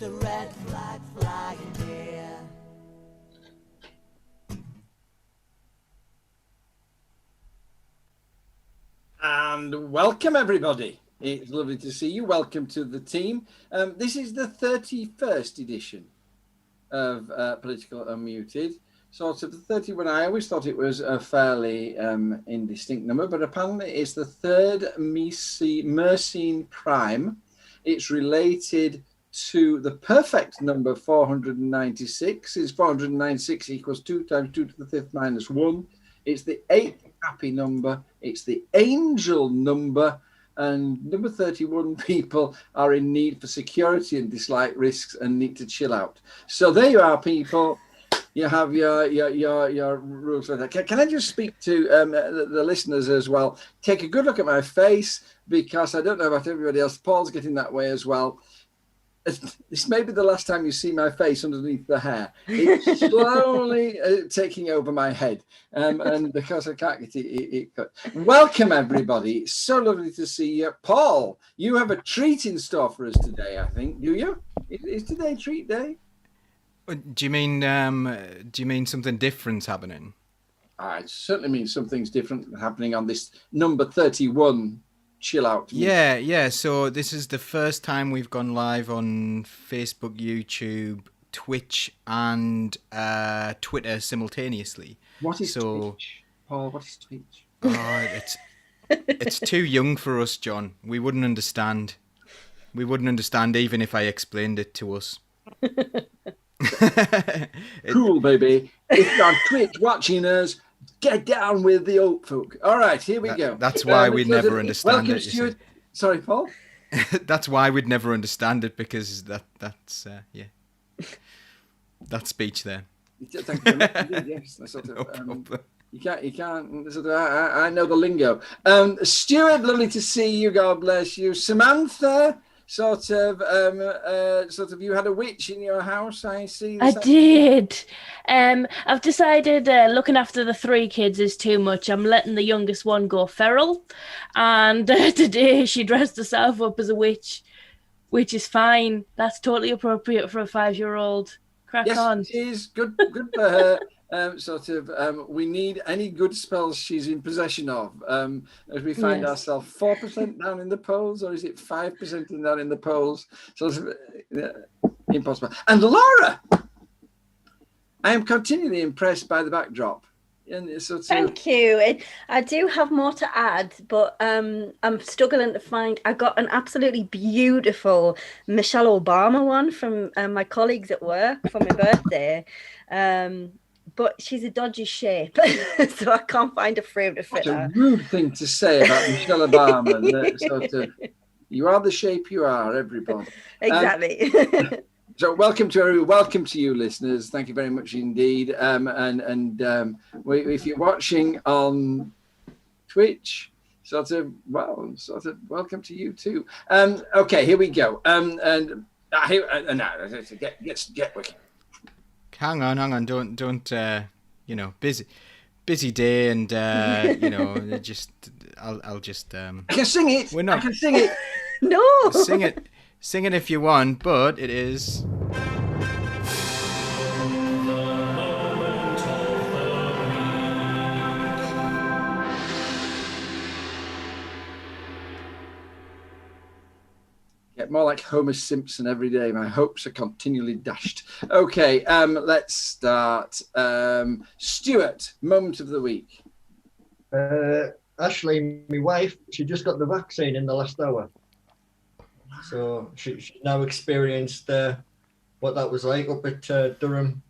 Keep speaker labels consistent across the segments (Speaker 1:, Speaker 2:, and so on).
Speaker 1: the red flag flying here.
Speaker 2: And welcome, everybody. It's lovely to see you. Welcome to the team. This is the 31st edition of Political Unmuted. Sort of the 31, I always thought it was a fairly indistinct number, but apparently it's the third Mersenne prime. It's related to the perfect number 496. Is 496 equals 2 times 2 to the 5th minus 1. It's the 8th happy number. It's the angel number. And number 31 people are in need for security and dislike risks and need to chill out. So there you are, people. You have your rules for that. Can I just speak to the listeners as well? Take a good look at my face, because I don't know about everybody else. Paul's getting that way as well. This may be the last time you see my face underneath the hair. It's slowly taking over my head, and because I can't get it cut. Welcome, everybody. It's so lovely to see you. Paul, you have a treat in store for us today, I think. Do you? Is today treat day?
Speaker 3: Do you mean something different's happening?
Speaker 2: It certainly means something's different happening on this number 31 chill out.
Speaker 3: Yeah. So this is the first time we've gone live on Facebook, YouTube, Twitch, and Twitter simultaneously.
Speaker 2: What is Twitch? Paul, what is Twitch?
Speaker 3: Oh, it's too young for us, John. We wouldn't understand. We wouldn't understand even if I explained it to us.
Speaker 2: Cool, baby. If you're on Twitch watching us, get down with the old folk. All right, here we go.
Speaker 3: That's why we'd never understand
Speaker 2: welcome,
Speaker 3: it.
Speaker 2: Stuart. Sorry, Paul.
Speaker 3: That's why we'd never understand it, because that's that speech there.
Speaker 2: Thank you. Yes, sort of, no problem. You can't. Sort of, I know the lingo. Stuart, lovely to see you. God bless you. Samantha. Sort of, you had a witch in your house, I see.
Speaker 4: I did. I've decided looking after the 3 kids is too much. I'm letting the youngest one go feral. And today she dressed herself up as a witch, which is fine. That's totally appropriate for a 5-year-old. Crack on.
Speaker 2: Yes, it is. Good for her. We need any good spells she's in possession of. As we find ourselves 4% down in the polls, or is it 5% down in the polls? So impossible. And Laura, I am continually impressed by the backdrop.
Speaker 5: Thank you. I do have more to add, but I'm struggling to find. I got an absolutely beautiful Michelle Obama one from my colleagues at work for my birthday. But she's a dodgy shape, so I can't find a frame to fit her.
Speaker 2: It's a rude thing to say about Michelle Obama. You are the shape you are, everybody.
Speaker 5: Exactly.
Speaker 2: So welcome to you, listeners. Thank you very much indeed. If you're watching on Twitch, welcome to you too. Okay, here we go. Get working.
Speaker 3: Hang on. Don't. Busy day, and I'll just.
Speaker 2: I can sing it.
Speaker 3: We're not.
Speaker 2: I can sing it.
Speaker 5: No.
Speaker 3: Sing it if you want, but it is.
Speaker 2: Get more like Homer Simpson every day. My hopes are continually dashed. Okay, let's start. Stuart, moment of the week.
Speaker 6: Ashley, my wife, she just got the vaccine in the last hour. So she now experienced what that was like up at Durham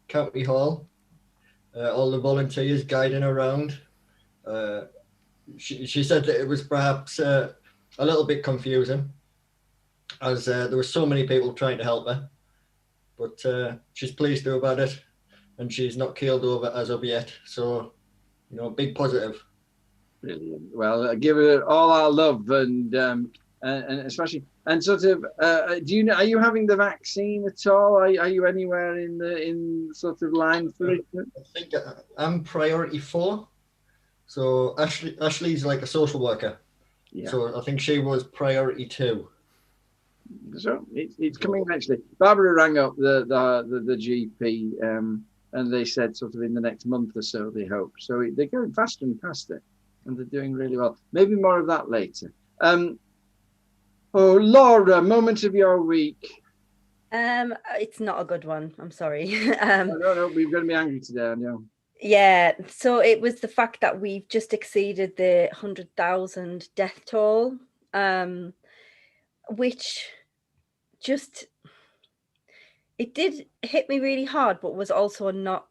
Speaker 6: County Hall. All the volunteers guiding around. She said that it was perhaps a little bit confusing, as there were so many people trying to help her. But she's pleased about it, and she's not keeled over as of yet. So, big positive.
Speaker 2: Brilliant. Well, give it all our love, and especially, and are you having the vaccine at all? Are you anywhere in line for it?
Speaker 6: I think I'm priority 4. So Ashley's like a social worker. Yeah. So I think she was priority 2.
Speaker 2: So it's coming actually. Barbara rang up the GP, and they said sort of in the next month or so they hope. So they're going faster and faster, and they're doing really well. Maybe more of that later. Oh, Laura, moment of your week.
Speaker 5: It's not a good one. I'm sorry.
Speaker 2: No, we're going to be angry today, I know.
Speaker 5: Yeah, so it was the fact that we've just exceeded the 100,000 death toll, which just, it did hit me really hard, but was also not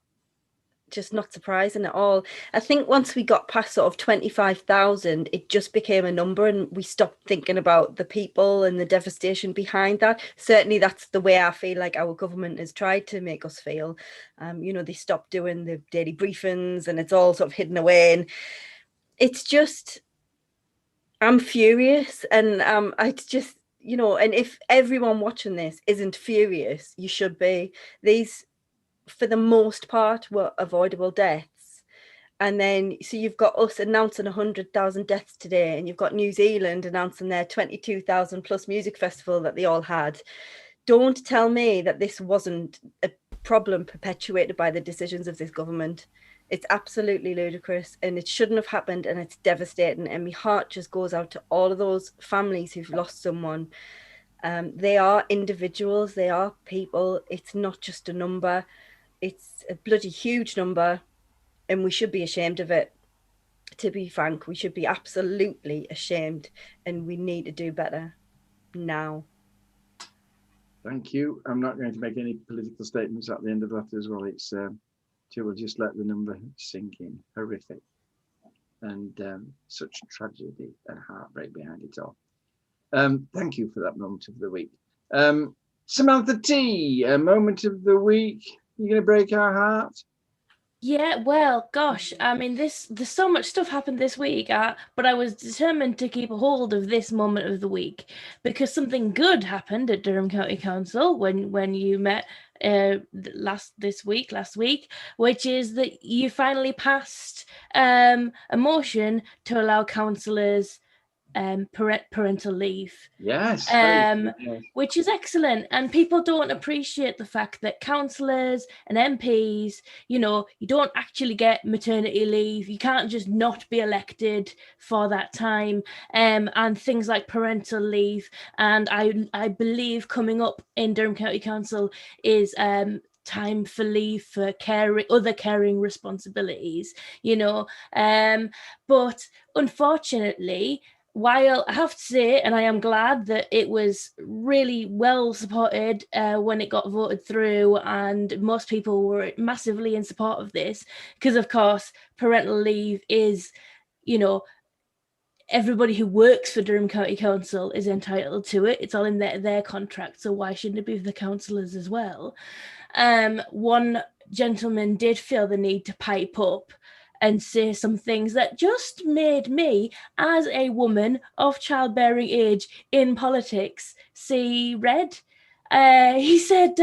Speaker 5: surprising at all. I think once we got past sort of 25,000, it just became a number and we stopped thinking about the people and the devastation behind that. Certainly that's the way I feel like our government has tried to make us feel. They stopped doing the daily briefings and it's all sort of hidden away. And it's just, I'm furious. And it's just, and if everyone watching this isn't furious, you should be. These, for the most part, were avoidable deaths. And then, so you've got us announcing 100,000 deaths today, and you've got New Zealand announcing their 22,000 plus music festival that they all had. Don't tell me that this wasn't a problem perpetuated by the decisions of this government. It's absolutely ludicrous and it shouldn't have happened, and it's devastating. And my heart just goes out to all of those families who've lost someone. They are individuals, they are people. It's not just a number. It's a bloody huge number, and we should be ashamed of it. To be frank, we should be absolutely ashamed, and we need to do better now.
Speaker 2: Thank you. I'm not going to make any political statements at the end of that as well. It's we'll just let the number sink in. Horrific, and such tragedy and heartbreak behind it all. Thank you for that moment of the week. Samantha T, a moment of the week. You're going to break our heart?
Speaker 4: Yeah, well, gosh, I mean, there's so much stuff happened this week, but I was determined to keep a hold of this moment of the week because something good happened at Durham County Council when you met last week, which is that you finally passed a motion to allow councillors parental leave.
Speaker 2: Yes.
Speaker 4: Which is excellent. And people don't appreciate the fact that councillors and MPs, you don't actually get maternity leave. You can't just not be elected for that time. And things like parental leave. And I believe coming up in Durham County Council is time for leave for other caring responsibilities, but unfortunately, while I have to say, and I am glad that it was really well supported when it got voted through, and most people were massively in support of this, because of course parental leave is, everybody who works for Durham County Council is entitled to it. It's all in their contract, so why shouldn't it be for the councillors as well? One gentleman did feel the need to pipe up and say some things that just made me, as a woman of childbearing age in politics, see red. He said,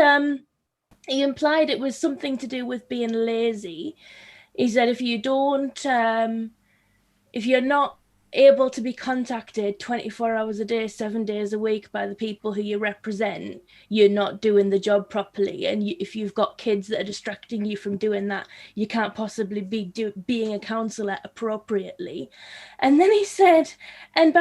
Speaker 4: he implied it was something to do with being lazy. He said, if you're not able to be contacted 24 hours a day, 7 days a week by the people who you represent, you're not doing the job properly. And if you've got kids that are distracting you from doing that, you can't possibly be being a councillor appropriately. And then he said, and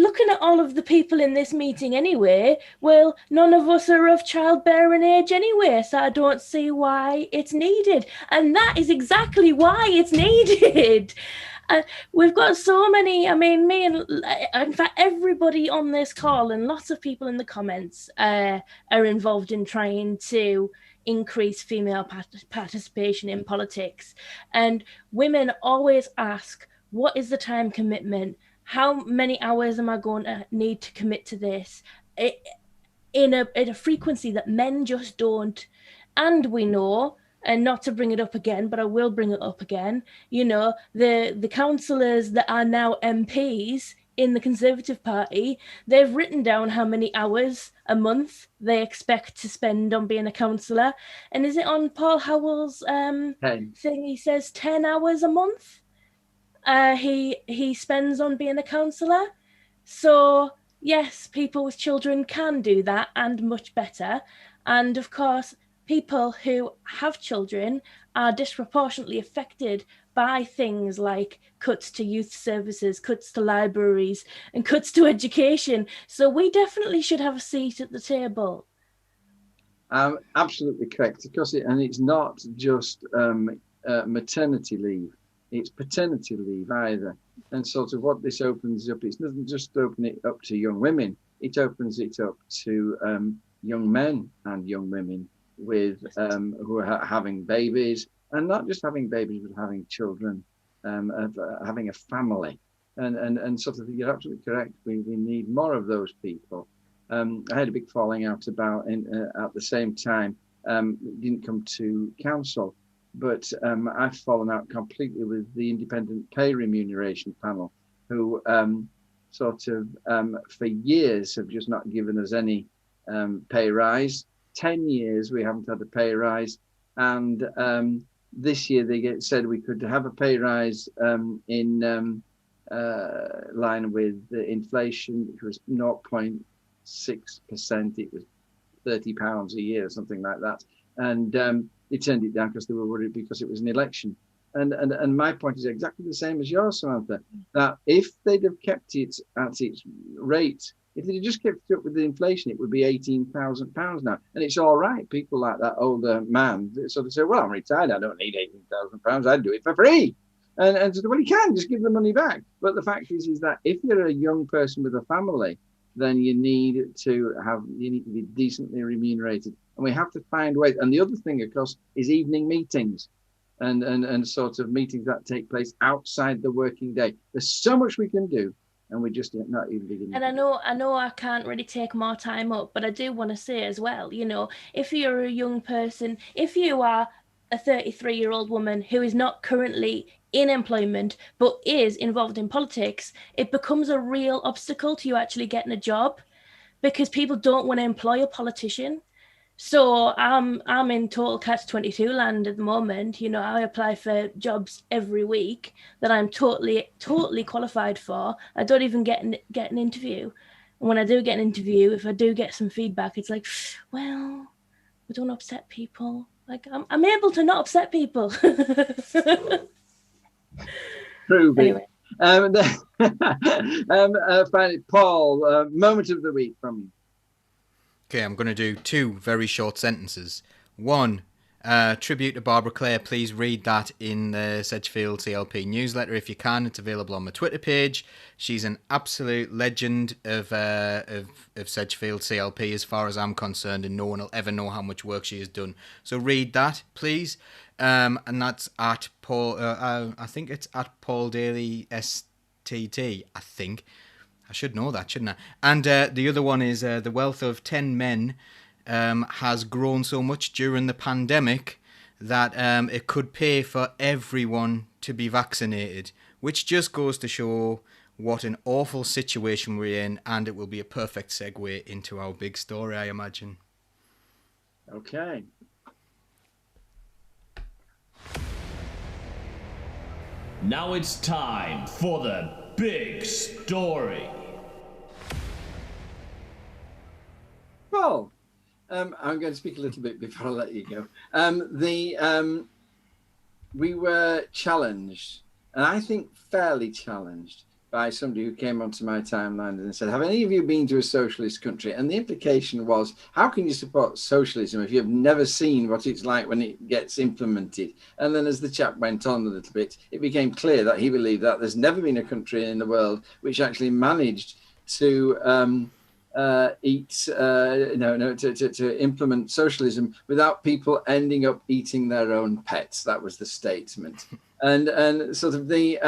Speaker 4: looking at all of the people in this meeting anyway, well, none of us are of childbearing age anyway, so I don't see why it's needed. And that is exactly why it's needed. We've got so many, I mean, me and in fact everybody on this call and lots of people in the comments are involved in trying to increase female participation in politics. And women always ask, what is the time commitment? How many hours am I going to need to commit to this? In a frequency that men just don't. And we know, and not to bring it up again, but I will bring it up again, the councillors that are now MPs in the Conservative Party, they've written down how many hours a month they expect to spend on being a councillor. And is it on Paul Howell's thing? He says 10 hours a month he spends on being a councillor. So yes, people with children can do that and much better. And of course, people who have children are disproportionately affected by things like cuts to youth services, cuts to libraries, and cuts to education. So we definitely should have a seat at the table.
Speaker 2: Absolutely correct. Because it's not just maternity leave; it's paternity leave either. And sort of what this opens up, it doesn't just open it up to young women; it opens it up to young men and young women with who are having babies, and not just having babies, but having children, having a family. And sort of, you're absolutely correct. We need more of those people. I had a big falling out about at the same time. It didn't come to council, but I've fallen out completely with the independent pay remuneration panel, who sort of for years have just not given us any pay rise. 10 years we haven't had a pay rise, and this year they said we could have a pay rise in line with the inflation, which was 0.6%. It was £30 a year, something like that, and they turned it down because they were worried because it was an election. And my point is exactly the same as yours, Samantha. That if they'd have kept it at its rate, if they'd just kept it up with the inflation, it would be £18,000 now, and it's all right. People like that older man sort of say, "Well, I'm retired. I don't need £18,000. I'd do it for free." And so, well, you can just give the money back. But the fact is that if you're a young person with a family, then you need to be decently remunerated, and we have to find ways. And the other thing, of course, is evening meetings, and sort of meetings that take place outside the working day. There's so much we can do, and we're just not even beginning.
Speaker 4: And I know I can't really take more time up, but I do want to say as well, if you're a young person, if you are a 33-year-old woman who is not currently in employment but is involved in politics, it becomes a real obstacle to you actually getting a job, because people don't want to employ a politician. So I'm in total catch-22 land at the moment. I apply for jobs every week that I'm totally qualified for. I don't even get an interview. And when I do get an interview, if I do get some feedback, it's like, well, we don't upset people. Like, I'm able to not upset people.
Speaker 2: Prove
Speaker 4: Anyway.
Speaker 2: Finally, Paul, moment of the week from you.
Speaker 3: Okay, I'm going to do two very short sentences. One, tribute to Barbara Clare. Please read that in the Sedgefield CLP newsletter if you can. It's available on my Twitter page. She's an absolute legend of Sedgefield CLP as far as I'm concerned, and no one will ever know how much work she has done. So read that, please. And that's at Paul. I think it's at Paul Daly STT. I think. I should know that, shouldn't I? And the other one is the wealth of 10 men has grown so much during the pandemic that it could pay for everyone to be vaccinated, which just goes to show what an awful situation we're in, and it will be a perfect segue into our big story, I imagine.
Speaker 2: Okay.
Speaker 7: Now it's time for the big story.
Speaker 2: Well, I'm going to speak a little bit before I let you go. We were challenged, and I think fairly challenged, by somebody who came onto my timeline and said, have any of you been to a socialist country? And the implication was, how can you support socialism if you've never seen what it's like when it gets implemented? And then as the chap went on a little bit, it became clear that he believed that there's never been a country in the world which actually managed to to implement socialism without people ending up eating their own pets. That was the statement. And sort of the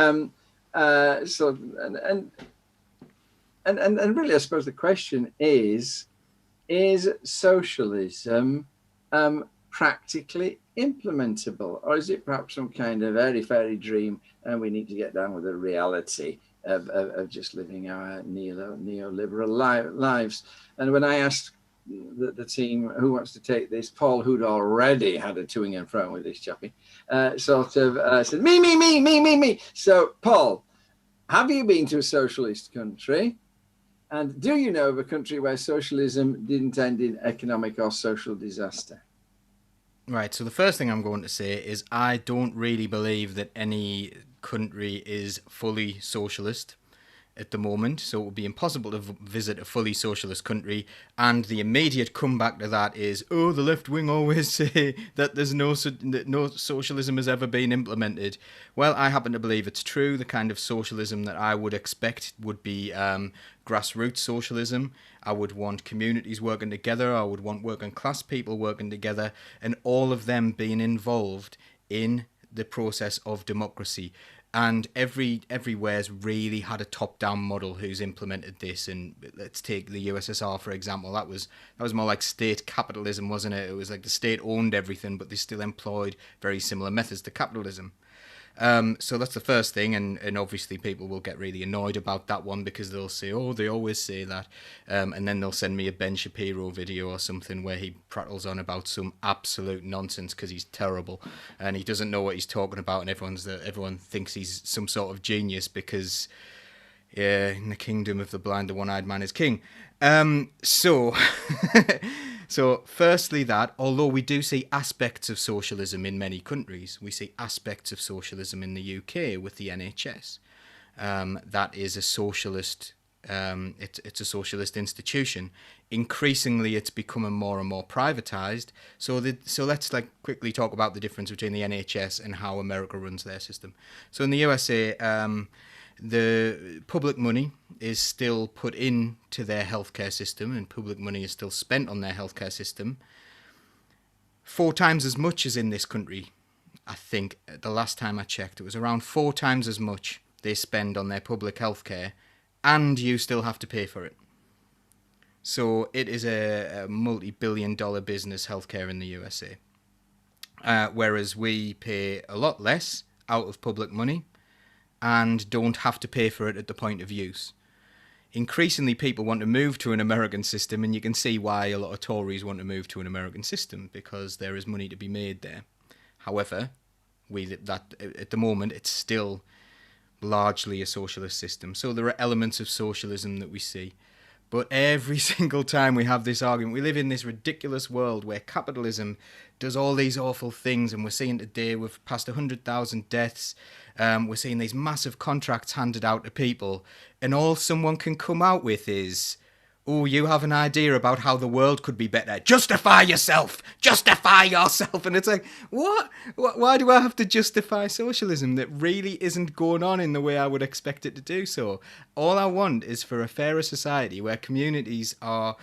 Speaker 2: and really, I suppose the question is socialism practically implementable, or is it perhaps some kind of airy-fairy dream, and we need to get down with the reality of just living our neoliberal lives? And when I asked the team who wants to take this, Paul, who'd already had a toing and froing with this chappie, sort of said, me. So, Paul, have you been to a socialist country? And do you know of a country where socialism didn't end in economic or social disaster?
Speaker 3: Right, so the first thing I'm going to say is I don't really believe that any country is fully socialist at the moment, so it would be impossible to visit a fully socialist country. And the immediate comeback to that is, oh, the left wing always say that there's that no socialism has ever been implemented. Well, I happen to believe it's true. The kind of socialism that I would expect would be grassroots socialism. I would want communities working together. I would want working class people working together, and all of them being involved in the process of democracy. And everywhere's really had a top-down model who's implemented this. And let's take the USSR, for example. That was more like state capitalism, wasn't it? It was like the state owned everything, but they still employed very similar methods to capitalism. So that's the first thing, and obviously people will get really annoyed about that one because they'll say, oh, they always say that, and then they'll send me a Ben Shapiro video or something where he prattles on about some absolute nonsense because he's terrible and he doesn't know what he's talking about, and everyone thinks he's some sort of genius because in the kingdom of the blind, the one-eyed man is king. So firstly that, although we do see aspects of socialism in many countries, we see aspects of socialism in the UK with the NHS. That is a socialist, it's a socialist institution. Increasingly, it's becoming more and more privatised. So let's quickly talk about the difference between the NHS and how America runs their system. So in the USA, the public money is still put into their healthcare system, and public money is still spent on their healthcare system 4 times as much as in this country. I think the last time I checked, it was around 4 times as much they spend on their public healthcare, and you still have to pay for it. So it is a multi-billion-dollar business, healthcare in the USA. Whereas we pay a lot less out of public money and don't have to pay for it at the point of use. Increasingly, people want to move to an American system, and you can see why a lot of Tories want to move to an American system, because there is money to be made there. However, at the moment, it's still largely a socialist system. So there are elements of socialism that we see. But every single time we have this argument, we live in this ridiculous world where capitalism does all these awful things, and we're seeing today we've passed 100,000 deaths. We're seeing these massive contracts handed out to people, and all someone can come out with is, oh, you have an idea about how the world could be better. Justify yourself! Justify yourself! And it's like, what? Why do I have to justify socialism that really isn't going on in the way I would expect it to do so? All I want is for a fairer society where communities are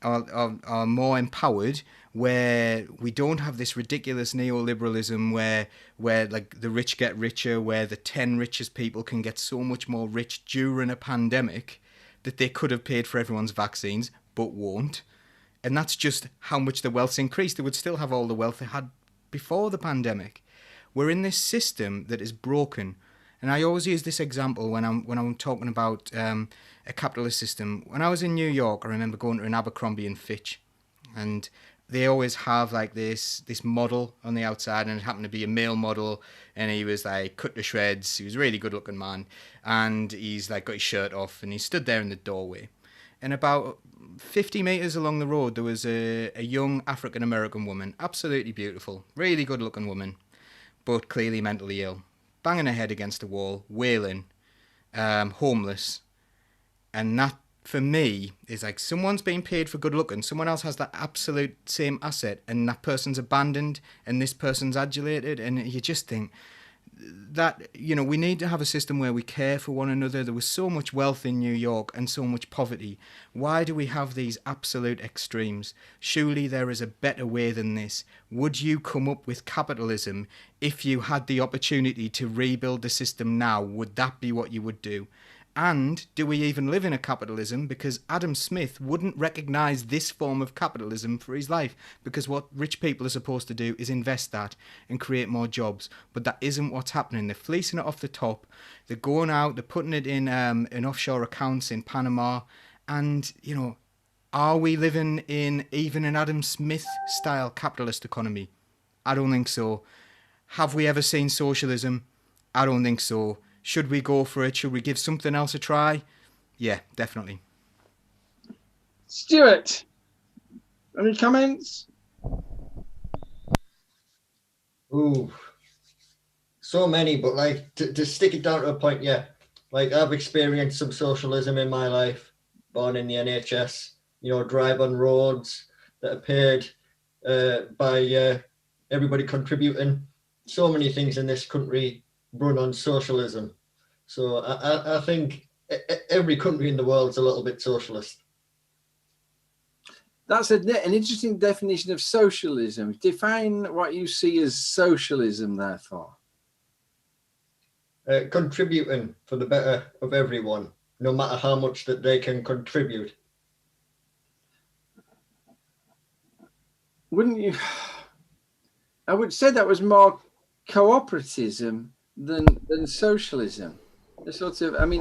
Speaker 3: more empowered, where we don't have this ridiculous neoliberalism where like the rich get richer, where the 10 richest people can get so much more rich during a pandemic that they could have paid for everyone's vaccines but won't. And that's just how much the wealth's increased. They would still have all the wealth they had before the pandemic. We're in this system that is broken. And I always use this example when I'm talking about a capitalist system. When I was in New York, I remember going to an Abercrombie and Fitch, and they always have like this model on the outside, and it happened to be a male model, and he was like cut to shreds. He was a really good looking man, and he's like got his shirt off, and he stood there in the doorway. And about 50 meters along the road, there was a young African American woman, absolutely beautiful, really good looking woman, but clearly mentally ill, banging her head against the wall, wailing, homeless. And that, for me, is like someone's being paid for good looking, someone else has that absolute same asset, and that person's abandoned and this person's adulated, and you just think that, you know, we need to have a system where we care for one another. There was so much wealth in New York and so much poverty. Why do we have these absolute extremes? Surely there is a better way than this. Would you come up with capitalism if you had the opportunity to rebuild the system now? Would that be what you would do? And do we even live in a capitalism? Because Adam Smith wouldn't recognise this form of capitalism for his life, because what rich people are supposed to do is invest that and create more jobs. But that isn't what's happening. They're fleecing it off the top. They're going out, they're putting it in offshore accounts in Panama. And, you know, are we living in even an Adam Smith-style capitalist economy? I don't think so. Have we ever seen socialism? I don't think so. Should we go for it? Should we give something else a try? Yeah, definitely.
Speaker 2: Stuart, any comments?
Speaker 6: Ooh, so many, but like to stick it down to a point, yeah. Like I've experienced some socialism in my life, born in the NHS, drive on roads that are paid by everybody contributing. So many things in this country run on socialism. So I think every country in the world is a little bit socialist.
Speaker 2: That's an interesting definition of socialism. Define what you see as socialism, therefore.
Speaker 6: Contributing for the better of everyone, no matter how much that they can contribute.
Speaker 2: Wouldn't you? I would say that was more cooperatism than socialism. I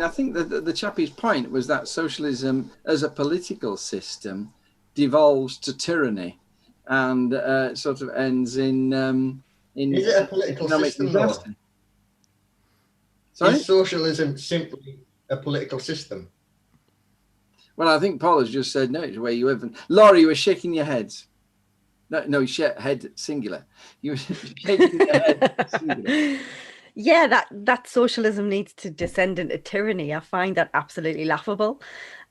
Speaker 2: think that the chappie's point was that socialism as a political system devolves to tyranny and sort of ends in
Speaker 6: Is it a political system
Speaker 2: disaster.
Speaker 6: though?
Speaker 2: Sorry?
Speaker 6: Is socialism simply a political system?
Speaker 2: Well, I think Paul has just said no, it's where you live. And Laura, you were shaking your heads. No, head singular. You were shaking your head singular.
Speaker 5: Yeah, that socialism needs to descend into tyranny. I find that absolutely laughable.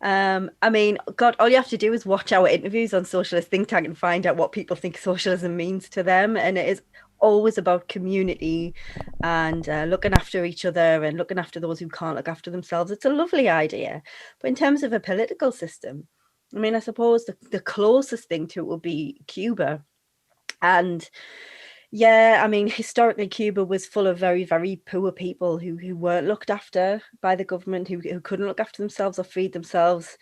Speaker 5: I mean, God, all you have to do is watch our interviews on Socialist Think Tank and find out what people think socialism means to them. And it is always about community and looking after each other and looking after those who can't look after themselves. It's a lovely idea. But in terms of a political system, I mean, I suppose the closest thing to it would be Cuba. And yeah, I mean, historically, Cuba was full of very, very poor people who weren't looked after by the government, who couldn't look after themselves or feed themselves.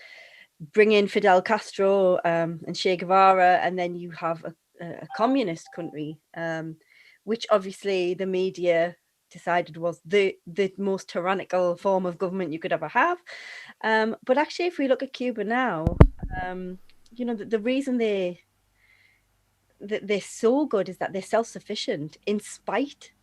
Speaker 5: Bring in Fidel Castro and Che Guevara, and then you have a communist country, which obviously the media decided was the most tyrannical form of government you could ever have. But actually, if we look at Cuba now, the reason they're so good is that they're self-sufficient in spite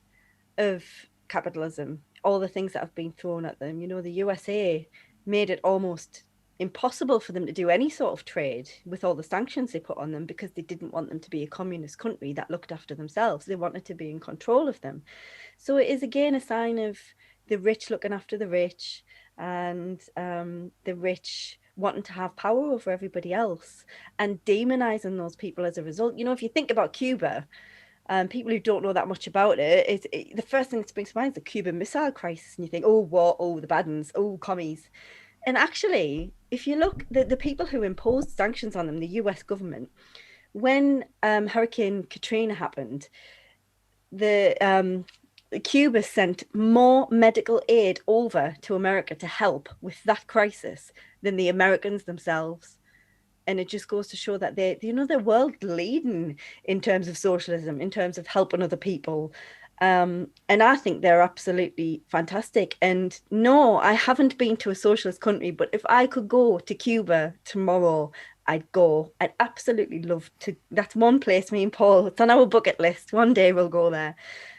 Speaker 5: of capitalism, all the things that have been thrown at them. The USA made it almost impossible for them to do any sort of trade with all the sanctions they put on them because they didn't want them to be a communist country that looked after themselves. They wanted to be in control of them. So it is again a sign of the rich looking after the rich and the rich wanting to have power over everybody else and demonizing those people as a result. If you think about Cuba, people who don't know that much about it, the first thing that springs to mind is the Cuban Missile Crisis, and you think, oh, what? Oh, the bad ones. Oh, commies. And actually, if you look, the people who imposed sanctions on them, the US government, when Hurricane Katrina happened, Cuba sent more medical aid over to America to help with that crisis than the Americans themselves. And it just goes to show that they're world leading in terms of socialism, in terms of helping other people. And I think they're absolutely fantastic. And no, I haven't been to a socialist country, but if I could go to Cuba tomorrow, I'd go. I'd absolutely love to. That's one place, me and Paul, it's on our bucket list. One day we'll go there.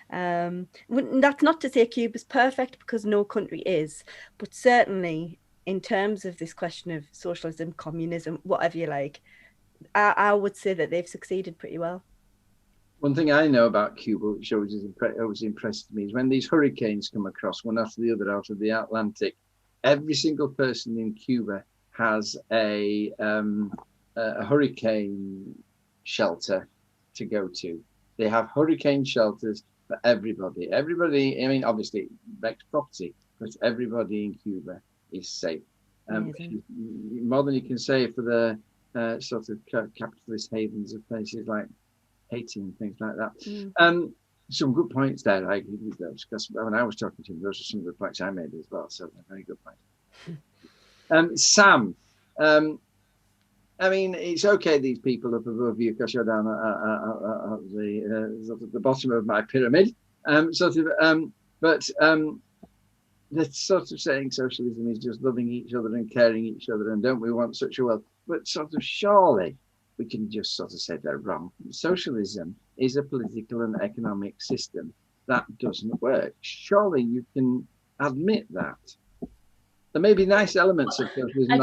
Speaker 5: That's not to say Cuba's perfect, because no country is, but certainly in terms of this question of socialism, communism, whatever you like, I would say that they've succeeded pretty well.
Speaker 2: One thing I know about Cuba, which always impressed me, is when these hurricanes come across one after the other out of the Atlantic, every single person in Cuba has a hurricane shelter to go to. They have hurricane shelters for everybody. Everybody, I mean, obviously it wrecks property, but everybody in Cuba is safe. More than you can say for the sort of capitalist havens of places like Haiti and things like that. Some good points there. I agree with those, because when I was talking to him, those are some of the points I made as well. So very good point. Sam, I mean, it's okay these people up above you because you're down at the bottom of my pyramid. But the sort of saying socialism is just loving each other and caring each other, and don't we want such a world? But sort of surely we can just sort of say they're wrong. Socialism is a political and economic system that doesn't work. Surely you can admit that. There may be nice elements of socialism.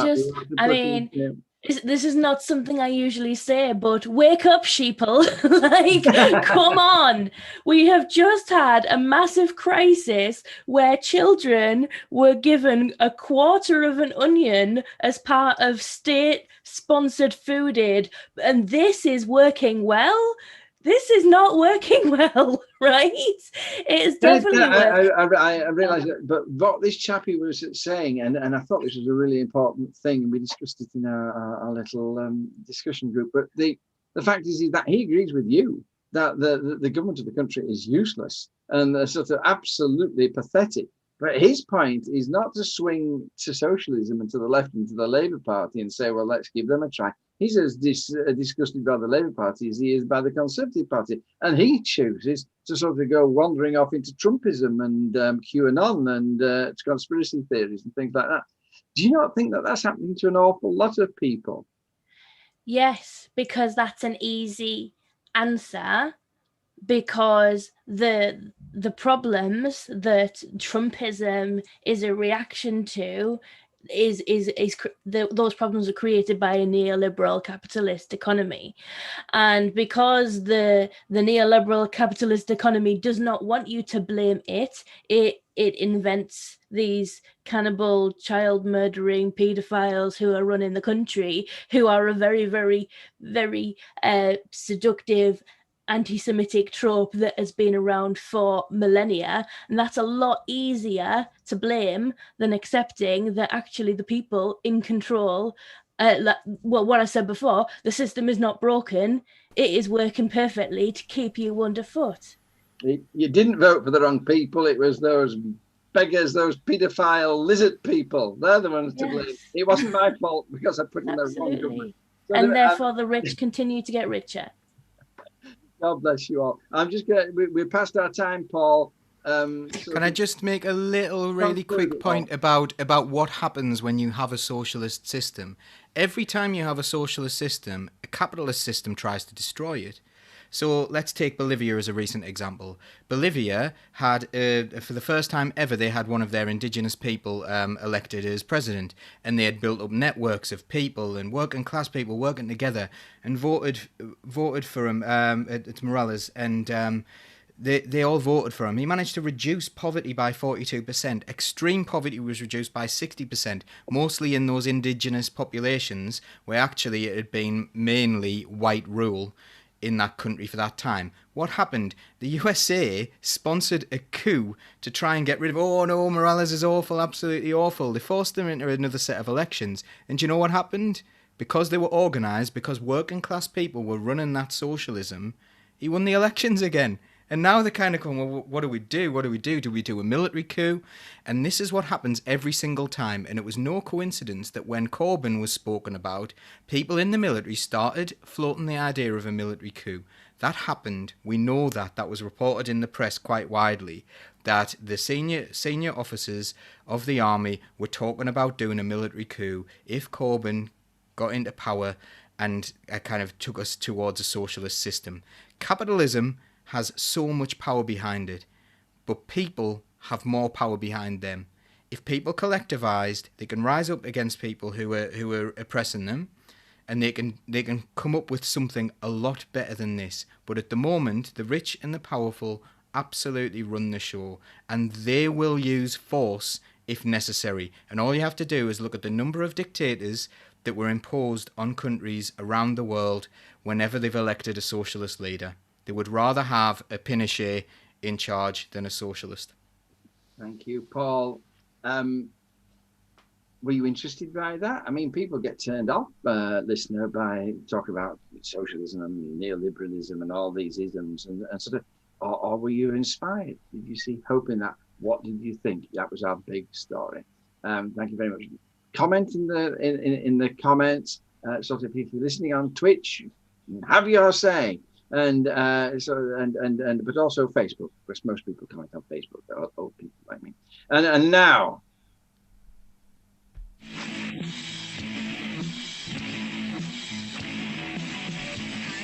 Speaker 4: This is not something I usually say, but wake up, sheeple. Like, come on. We have just had a massive crisis where children were given a quarter of an onion as part of state-sponsored food aid, and this is working well. This is not working well, right? It is definitely working.
Speaker 2: I realised that, but what this chappie was saying, and I thought this was a really important thing, and we discussed it in our little discussion group. But the fact is that he agrees with you that the government of the country is useless and sort of absolutely pathetic. But his point is not to swing to socialism and to the left and to the Labour Party and say, well, let's give them a try. He's as disgusted by the Labour Party as he is by the Conservative Party. And he chooses to sort of go wandering off into Trumpism and QAnon and conspiracy theories and things like that. Do you not think that that's happening to an awful lot of people?
Speaker 4: Yes, because that's an easy answer. Because the problems that Trumpism is a reaction to those problems are created by a neoliberal capitalist economy, and because the neoliberal capitalist economy does not want you to blame it invents these cannibal, child murdering pedophiles who are running the country, who are a very, very, very seductive anti-Semitic trope that has been around for millennia, and that's a lot easier to blame than accepting that actually the people in control, well, what I said before, the system is not broken, it is working perfectly to keep you underfoot.
Speaker 2: You didn't vote for the wrong people. It was those beggars, those paedophile lizard people. They're the ones to blame. It wasn't my fault because I put in the wrong government. So
Speaker 4: and therefore the rich continue to get richer.
Speaker 2: God bless you all. I'm just going. We're past our time, Paul.
Speaker 3: Can I just make a little really quick point about what happens when you have a socialist system? Every time you have a socialist system, a capitalist system tries to destroy it. So let's take Bolivia as a recent example. Bolivia had, for the first time ever, they had one of their indigenous people elected as president, and they had built up networks of people and working class people working together and voted for him. It's Morales, and they all voted for him. He managed to reduce poverty by 42%. Extreme poverty was reduced by 60%, mostly in those indigenous populations where actually it had been mainly white rule in that country for that time. What happened? The USA sponsored a coup to try and get rid of, oh no, Morales is awful, absolutely awful. They forced him into another set of elections. And do you know what happened? Because they were organised, because working class people were running that socialism, he won the elections again. And now they're kind of going, well, what do we do? What do we do? Do we do a military coup? And this is what happens every single time. And it was no coincidence that when Corbyn was spoken about, people in the military started floating the idea of a military coup. That happened. We know that. That was reported in the press quite widely, that the senior officers of the army were talking about doing a military coup if Corbyn got into power and kind of took us towards a socialist system. Capitalism has so much power behind it, but people have more power behind them. If people collectivized, they can rise up against people who are oppressing them, and they can come up with something a lot better than this. But at the moment, the rich and the powerful absolutely run the show, and they will use force if necessary. And all you have to do is look at the number of dictators that were imposed on countries around the world whenever they've elected a socialist leader. They would rather have a Pinochet in charge than a socialist.
Speaker 2: Thank you, Paul. Were you interested by that? I mean, people get turned off, listener, by talk about socialism and neoliberalism and all these isms, and sort of, or were you inspired? Did you see hope in that? What did you think? That was our big story. Thank you very much. Comment in the comments. Sort of, if you're listening on Twitch, have your say. And but also Facebook, because most people comment on Facebook. They're old people like me. And now,
Speaker 1: I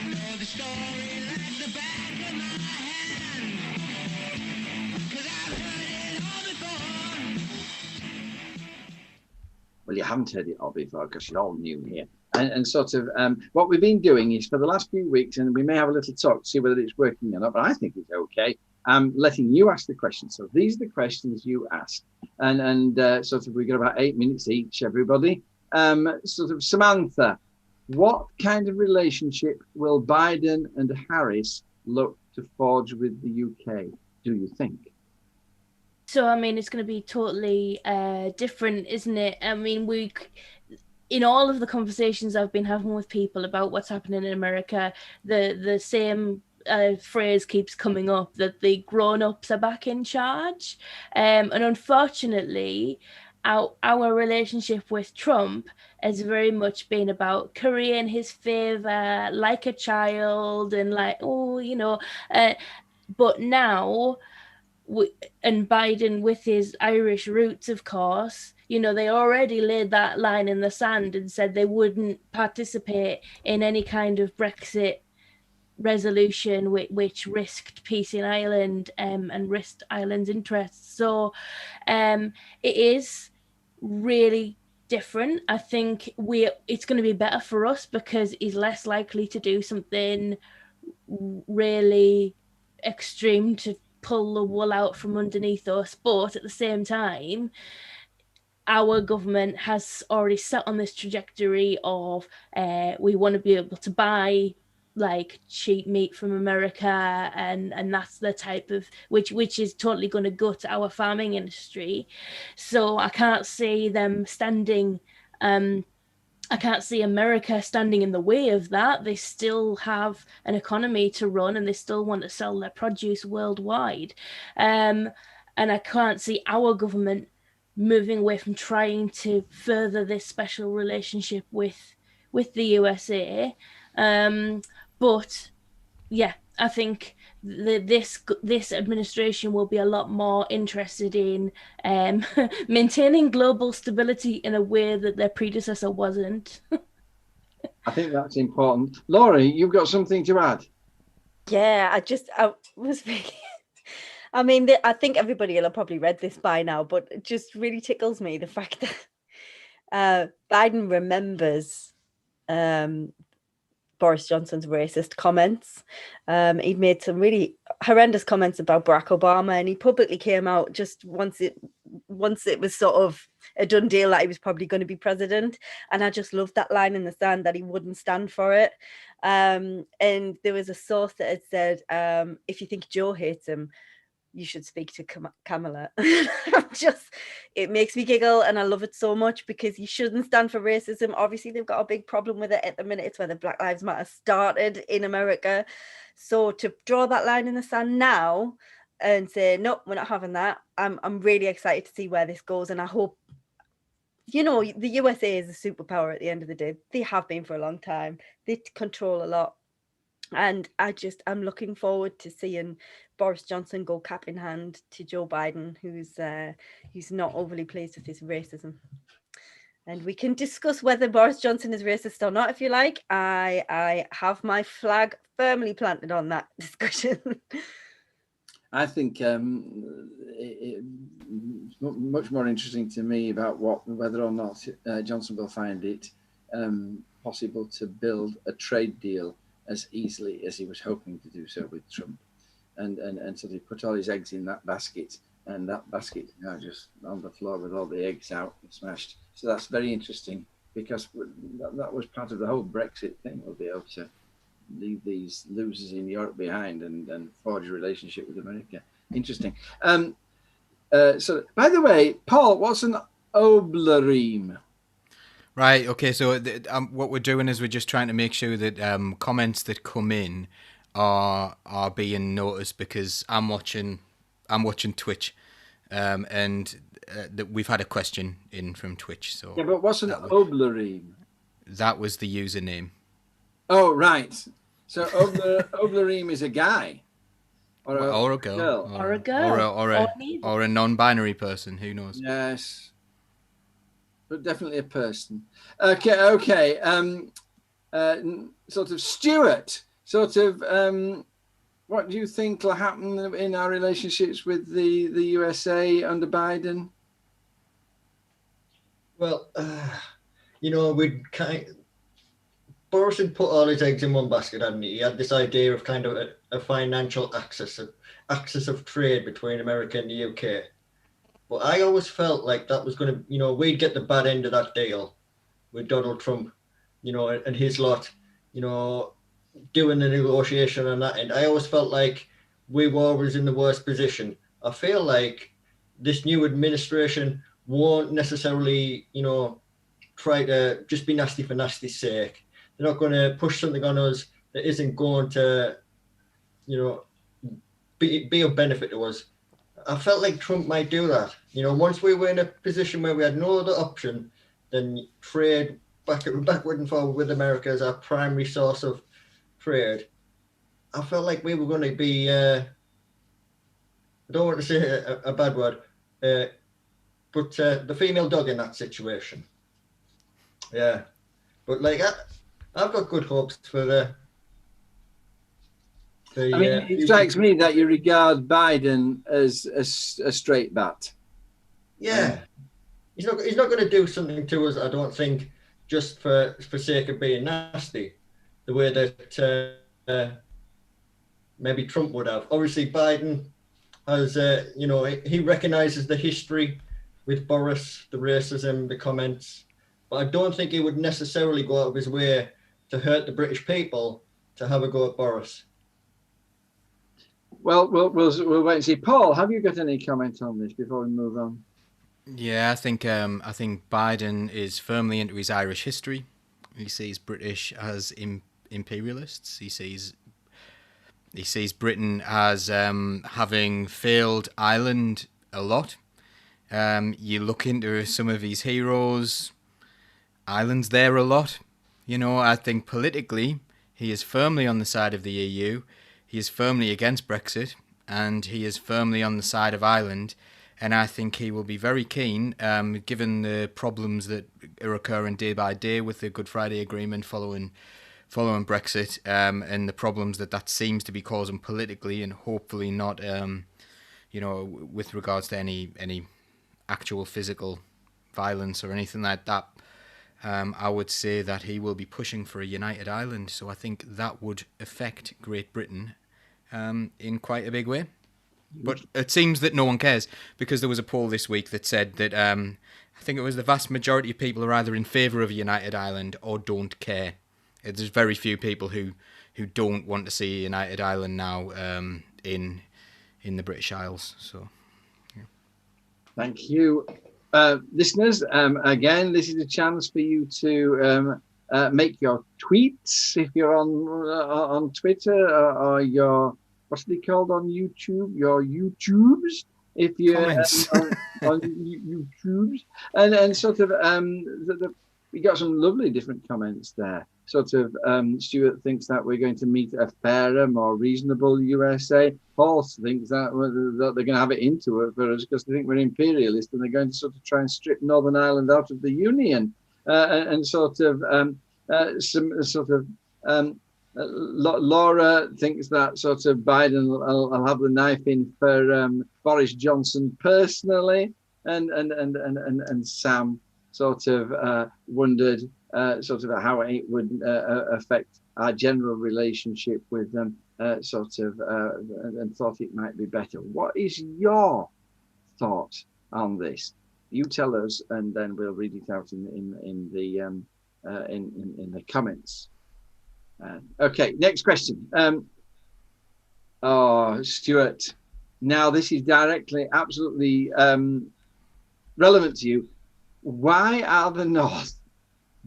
Speaker 1: know the story like the back of my hand, 'cause I've heard it all before.
Speaker 2: well, you haven't heard it all before because you're all new here. and sort of what we've been doing is for the last few weeks, and we may have a little talk to see whether it's working or not, but I think it's okay. I'm letting you ask the questions. So these are the questions you ask. And sort of we've got about 8 minutes each, everybody. Sort of Samantha, what kind of relationship will Biden and Harris look to forge with the UK, do you think?
Speaker 4: So, I mean, it's going to be totally different, isn't it? I mean, in all of the conversations I've been having with people about what's happening in America, the same phrase keeps coming up, that the grown-ups are back in charge. And unfortunately, our relationship with Trump has very much been about currying his favor like a child and like, but now, and Biden with his Irish roots, of course, they already laid that line in the sand and said they wouldn't participate in any kind of Brexit resolution which risked peace in Ireland and risked Ireland's interests. So it is really different. I think it's going to be better for us because he's less likely to do something really extreme to pull the wool out from underneath us. But at the same time, our government has already set on this trajectory of we want to be able to buy like cheap meat from America, and that's the type of which is totally going to gut our farming industry. So I can't see them standing I can't see America standing in the way of that. They still have an economy to run and they still want to sell their produce worldwide. And I can't see our government moving away from trying to further this special relationship with the USA. But yeah, I think this administration will be a lot more interested in maintaining global stability in a way that their predecessor wasn't.
Speaker 2: I think that's important. Laurie, you've got something to add?
Speaker 5: Yeah, I was thinking. I mean, I think everybody will have probably read this by now, but it just really tickles me the fact that Biden remembers Boris Johnson's racist comments. He'd made some really horrendous comments about Barack Obama, and he publicly came out just once it was sort of a done deal that he was probably going to be president. And I just loved that line in the sand that he wouldn't stand for it. And there was a source that had said, if you think Joe hates him, you should speak to Kamala. It makes me giggle, and I love it so much because you shouldn't stand for racism. Obviously, they've got a big problem with it at the minute. It's where the Black Lives Matter started in America. So to draw that line in the sand now and say, no, we're not having that, I'm really excited to see where this goes. And I hope, the USA is a superpower at the end of the day. They have been for a long time. They control a lot. And I'm looking forward to seeing Boris Johnson go cap in hand to Joe Biden, who's not overly pleased with his racism. And we can discuss whether Boris Johnson is racist or not, if you like. I have my flag firmly planted on that discussion.
Speaker 2: I think it's much more interesting to me about whether or not Johnson will find it possible to build a trade deal as easily as he was hoping to do so with Trump, and so he put all his eggs in that basket, and that basket is now just on the floor with all the eggs out and smashed. So that's very interesting because that was part of the whole Brexit thing. We'll be able to leave these losers in Europe behind and forge a relationship with America. Interesting. So, by the way, Paul, what's an oblereme?
Speaker 3: Right. Okay. So what we're doing is we're just trying to make sure that comments that come in are being noticed, because I'm watching Twitch, and that we've had a question in from Twitch. So
Speaker 2: yeah, but what's an oblereme?
Speaker 3: That was the username.
Speaker 2: Oh, right. So oblereme is a guy, or a girl,
Speaker 4: or a girl,
Speaker 3: or a non-binary person. Who knows?
Speaker 2: Yes. But definitely a person. Okay. Sort of Stuart. What do you think will happen in our relationships with the USA under Biden?
Speaker 6: Well, Boris had put all his eggs in one basket, hadn't he? He had this idea of kind of a financial axis of trade between America and the UK. But I always felt like that was going to, we'd get the bad end of that deal with Donald Trump, and his lot, doing the negotiation on that end. I always felt like we were always in the worst position. I feel like this new administration won't necessarily, try to just be nasty for nasty's sake. They're not going to push something on us that isn't going to, be of benefit to us. I felt like Trump might do that. Once we were in a position where we had no other option than trade backward and forward with America as our primary source of trade, I felt like we were going to be, I don't want to say a bad word, but the female dog in that situation. Yeah. But I've got good hopes for the
Speaker 2: it strikes me that you regard Biden as a straight bat.
Speaker 6: Yeah, he's not going to do something to us, I don't think, just for sake of being nasty, the way that maybe Trump would have. Obviously, Biden has, he recognises the history with Boris, the racism, the comments, but I don't think he would necessarily go out of his way to hurt the British people to have a go at Boris.
Speaker 2: Well, we'll wait and see. Paul, have you got any comment on this before we move on?
Speaker 3: Yeah, I think Biden is firmly into his Irish history. He sees British as imperialists. He sees Britain as having failed Ireland a lot. You look into some of his heroes, Ireland's there a lot. I think politically he is firmly on the side of the EU. He is firmly against Brexit, and he is firmly on the side of Ireland. And I think he will be very keen, given the problems that are occurring day by day with the Good Friday Agreement following Brexit, and the problems that seems to be causing politically, and hopefully not, with regards to any actual physical violence or anything like that. I would say that he will be pushing for a united Ireland. So I think that would affect Great Britain in quite a big way. But it seems that no one cares, because there was a poll this week that said that I think it was the vast majority of people are either in favour of a united Ireland or don't care. There's very few people who don't want to see a united Ireland now in the British Isles. So, yeah.
Speaker 2: Thank you, listeners. Again, this is a chance for you to make your tweets if you're on Twitter or your, what's it called on YouTube? Your YouTubes, if you're on YouTubes, and sort of we got some lovely different comments there. Sort of Stuart thinks that we're going to meet a fairer, more reasonable USA. Paul thinks that they're going to have it into it for us because they think we're imperialist and they're going to sort of try and strip Northern Ireland out of the Union, and sort of some sort of. Laura thinks that sort of Biden will have the knife in for Boris Johnson personally, and Sam sort of wondered sort of how it would affect our general relationship with them, and thought it might be better. What is your thought on this? You tell us, and then we'll read it out in the comments. Okay, next question. Stuart, now this is directly, absolutely relevant to you. Why are the North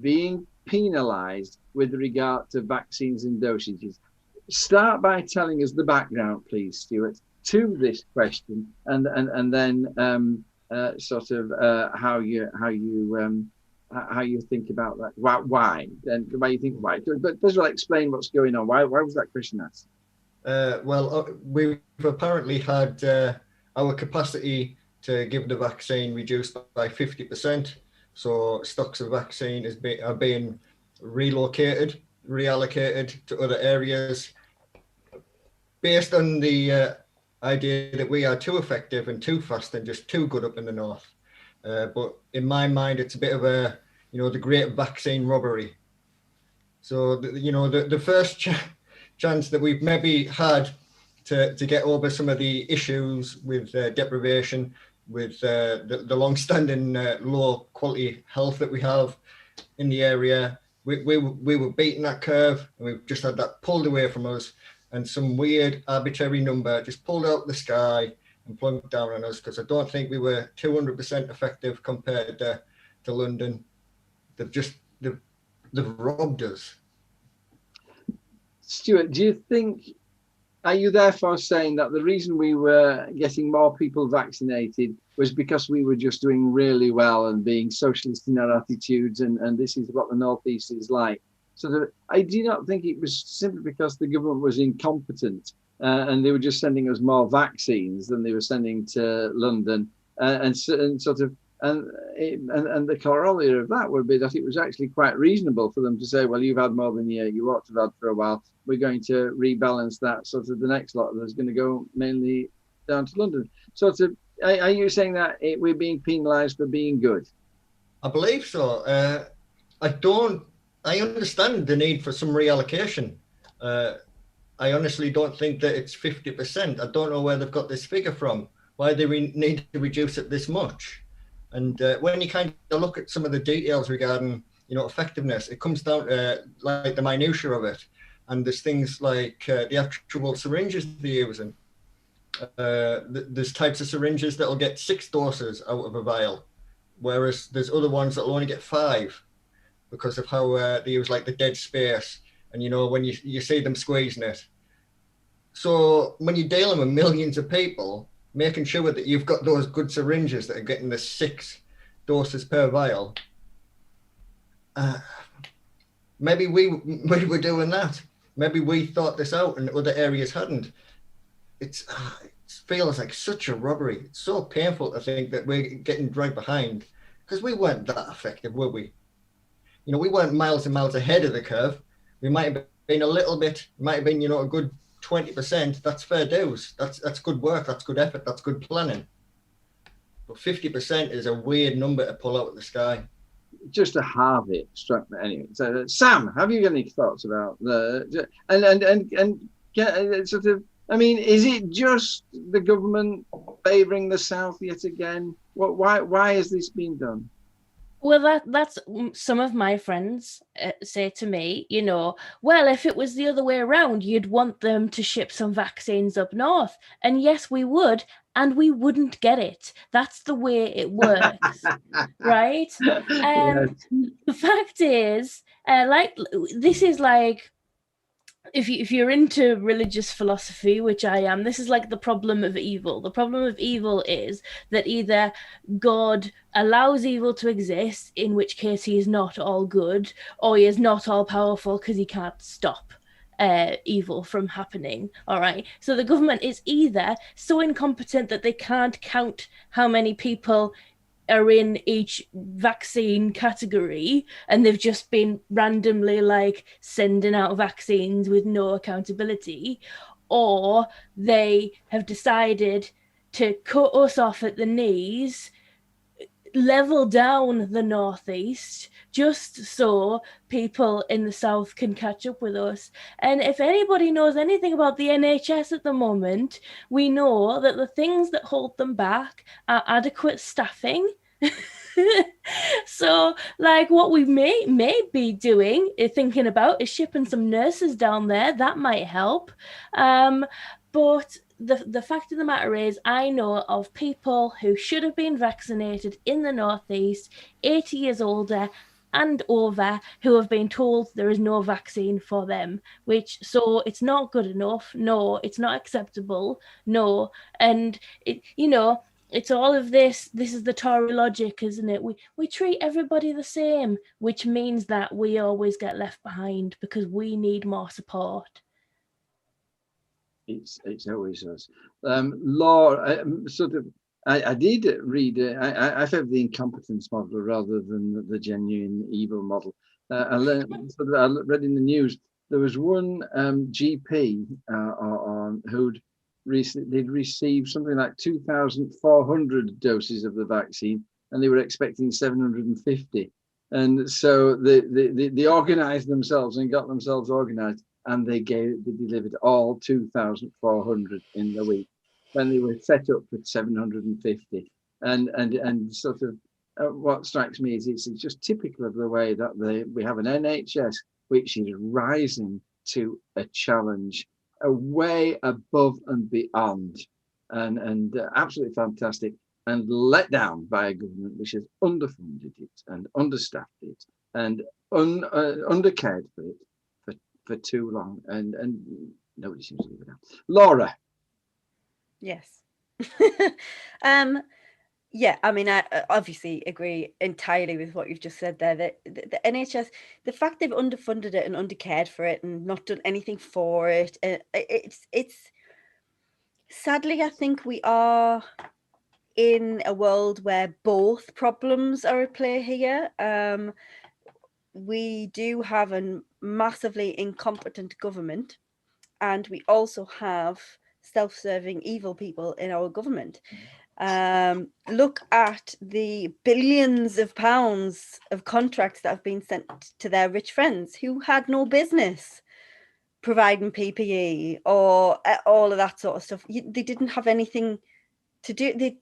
Speaker 2: being penalised with regard to vaccines and dosages? Start by telling us the background, please, Stuart, to this question, and then sort of how you think about that. Why? And why you think why? But first of all, explain what's going on. Why was that question asked?
Speaker 6: We've apparently had our capacity to give the vaccine reduced by 50%. So stocks of vaccine are being reallocated to other areas based on the idea that we are too effective and too fast and just too good up in the North. But in my mind, it's a bit of the great vaccine robbery. So, the first chance that we've maybe had to get over some of the issues with deprivation, with the long-standing low quality health that we have in the area, we were beating that curve, and we've just had that pulled away from us, and some weird arbitrary number just pulled out the sky and plunked down on us, because I don't think we were 200% effective compared to London. They've robbed us.
Speaker 2: Stuart, are you therefore saying that the reason we were getting more people vaccinated was because we were just doing really well and being socialist in our attitudes, and this is what the Northeast is like? So I do not think it was simply because the government was incompetent and they were just sending us more vaccines than they were sending to London, and the corollary of that would be that it was actually quite reasonable for them to say, well, you've had more than you ought to have had for a while. We're going to rebalance that, sort of the next lot that's going to go mainly down to London. Are you saying that we're being penalised for being good?
Speaker 6: I believe so. I understand the need for some reallocation. I honestly don't think that it's 50%. I don't know where they've got this figure from. Why they need to reduce it this much? And when you kind of look at some of the details regarding, effectiveness, it comes down to like the minutiae of it. And there's things like the actual syringes they're using. There's types of syringes that'll get 6 doses out of a vial, whereas there's other ones that'll only get 5 because of how they use like the dead space. And, when you see them squeezing it. So when you're dealing with millions of people, making sure that you've got those good syringes that are getting the 6 doses per vial. Maybe we were doing that. Maybe we thought this out and other areas hadn't. It feels like such a robbery. It's so painful to think that we're getting dragged behind, because we weren't that effective, were we? We weren't miles and miles ahead of the curve. We might have been a little bit, a good 20%. That's fair dues. That's good work. That's good effort. That's good planning. But 50% is a weird number to pull out of the sky.
Speaker 2: Just to have it struck me anyway. So, Sam, have you got any thoughts about the and sort of? I mean, is it just the government favouring the South yet again? Why has this been done?
Speaker 4: Well, that's some of my friends say to me, well, if it was the other way around, you'd want them to ship some vaccines up north. And yes, we would, and we wouldn't get it. That's the way it works, right?
Speaker 2: Yes.
Speaker 4: The fact is, this is like, if you're into religious philosophy, which I am, this is like the problem of evil. The problem of evil is that either God allows evil to exist, in which case he is not all good, or he is not all powerful because he can't stop evil from happening. All right. So the government is either so incompetent that they can't count how many people are in each vaccine category, and they've just been randomly sending out vaccines with no accountability, or they have decided to cut us off at the knees, level down the Northeast, just so people in the South can catch up with us. And if anybody knows anything about the NHS at the moment, we know that the things that hold them back are adequate staffing. So what we may be doing, thinking about, is shipping some nurses down there. That might help. But the fact of the matter is, I know of people who should have been vaccinated in the Northeast, 80 years older and over, who have been told there is no vaccine for them, so it's not good enough. No, it's not acceptable. No. And it's all of this. This is the Tory logic, isn't it? We treat everybody the same, which means that we always get left behind because we need more support.
Speaker 2: It's always us. Law, I did read. I favour the incompetence model rather than the genuine evil model. I read in the news there was one GP who'd they'd received something like 2,400 doses of the vaccine, and they were expecting 750. And so they organised themselves and got themselves organised, and they delivered all 2,400 in the week when they were set up for 750. And sort of what strikes me is it's just typical of the way that we have an NHS which is rising to a challenge, way above and beyond, and absolutely fantastic, and let down by a government which has underfunded it and understaffed it and undercared for it for too long, and nobody seems to leave it out. Laura.
Speaker 5: Yes. Yeah, I mean, I obviously agree entirely with what you've just said there. That the NHS, the fact they've underfunded it and undercared for it and not done anything for it, it's sadly, I think we are in a world where both problems are at play here. We do have a massively incompetent government, and we also have self-serving evil people in our government. Look at the billions of pounds of contracts that have been sent to their rich friends who had no business providing PPE or all of that sort of stuff. They didn't have anything to do.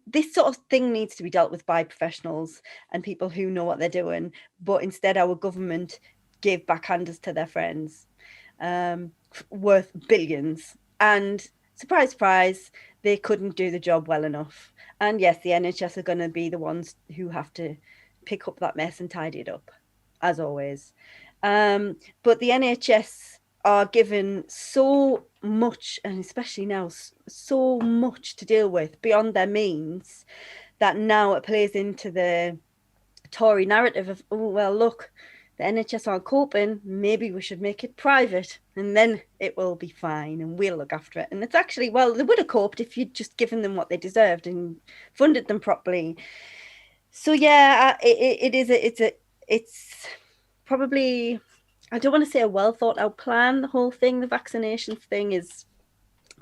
Speaker 5: This sort of thing needs to be dealt with by professionals and people who know what they're doing. But instead, our government gave backhanders to their friends, worth billions. And surprise, surprise, they couldn't do the job well enough. And yes, the NHS are going to be the ones who have to pick up that mess and tidy it up, as always. But the NHS are given so much, and especially now, so much to deal with beyond their means, that now it plays into the Tory narrative of, oh, well, look, the NHS aren't coping, maybe we should make it private and then it will be fine and we'll look after it. And it's actually, well, they would have coped if you'd just given them what they deserved and funded them properly. So yeah, it's probably, I don't want to say a well thought out plan. The whole thing, the vaccination thing, is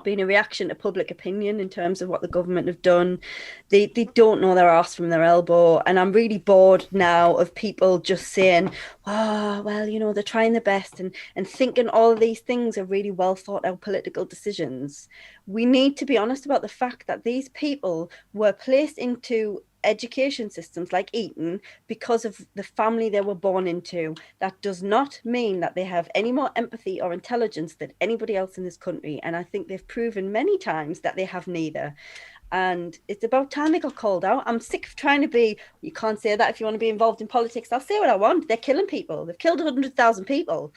Speaker 5: been a reaction to public opinion in terms of what the government have done. They don't know their arse from their elbow, and I'm really bored now of people just saying, oh, well, you know, they're trying their best, and thinking all of these things are really well thought out political decisions. We need to be honest about the fact that these people were placed into education systems like Eton because of the family they were born into. That does not mean that they have any more empathy or intelligence than anybody else in this country, and I think they've proven many times that they have neither. And it's about time they got called out. I'm sick of trying to be, you can't say that if you want to be involved in politics. I'll say what I want. They're killing people. They've killed 100,000 people.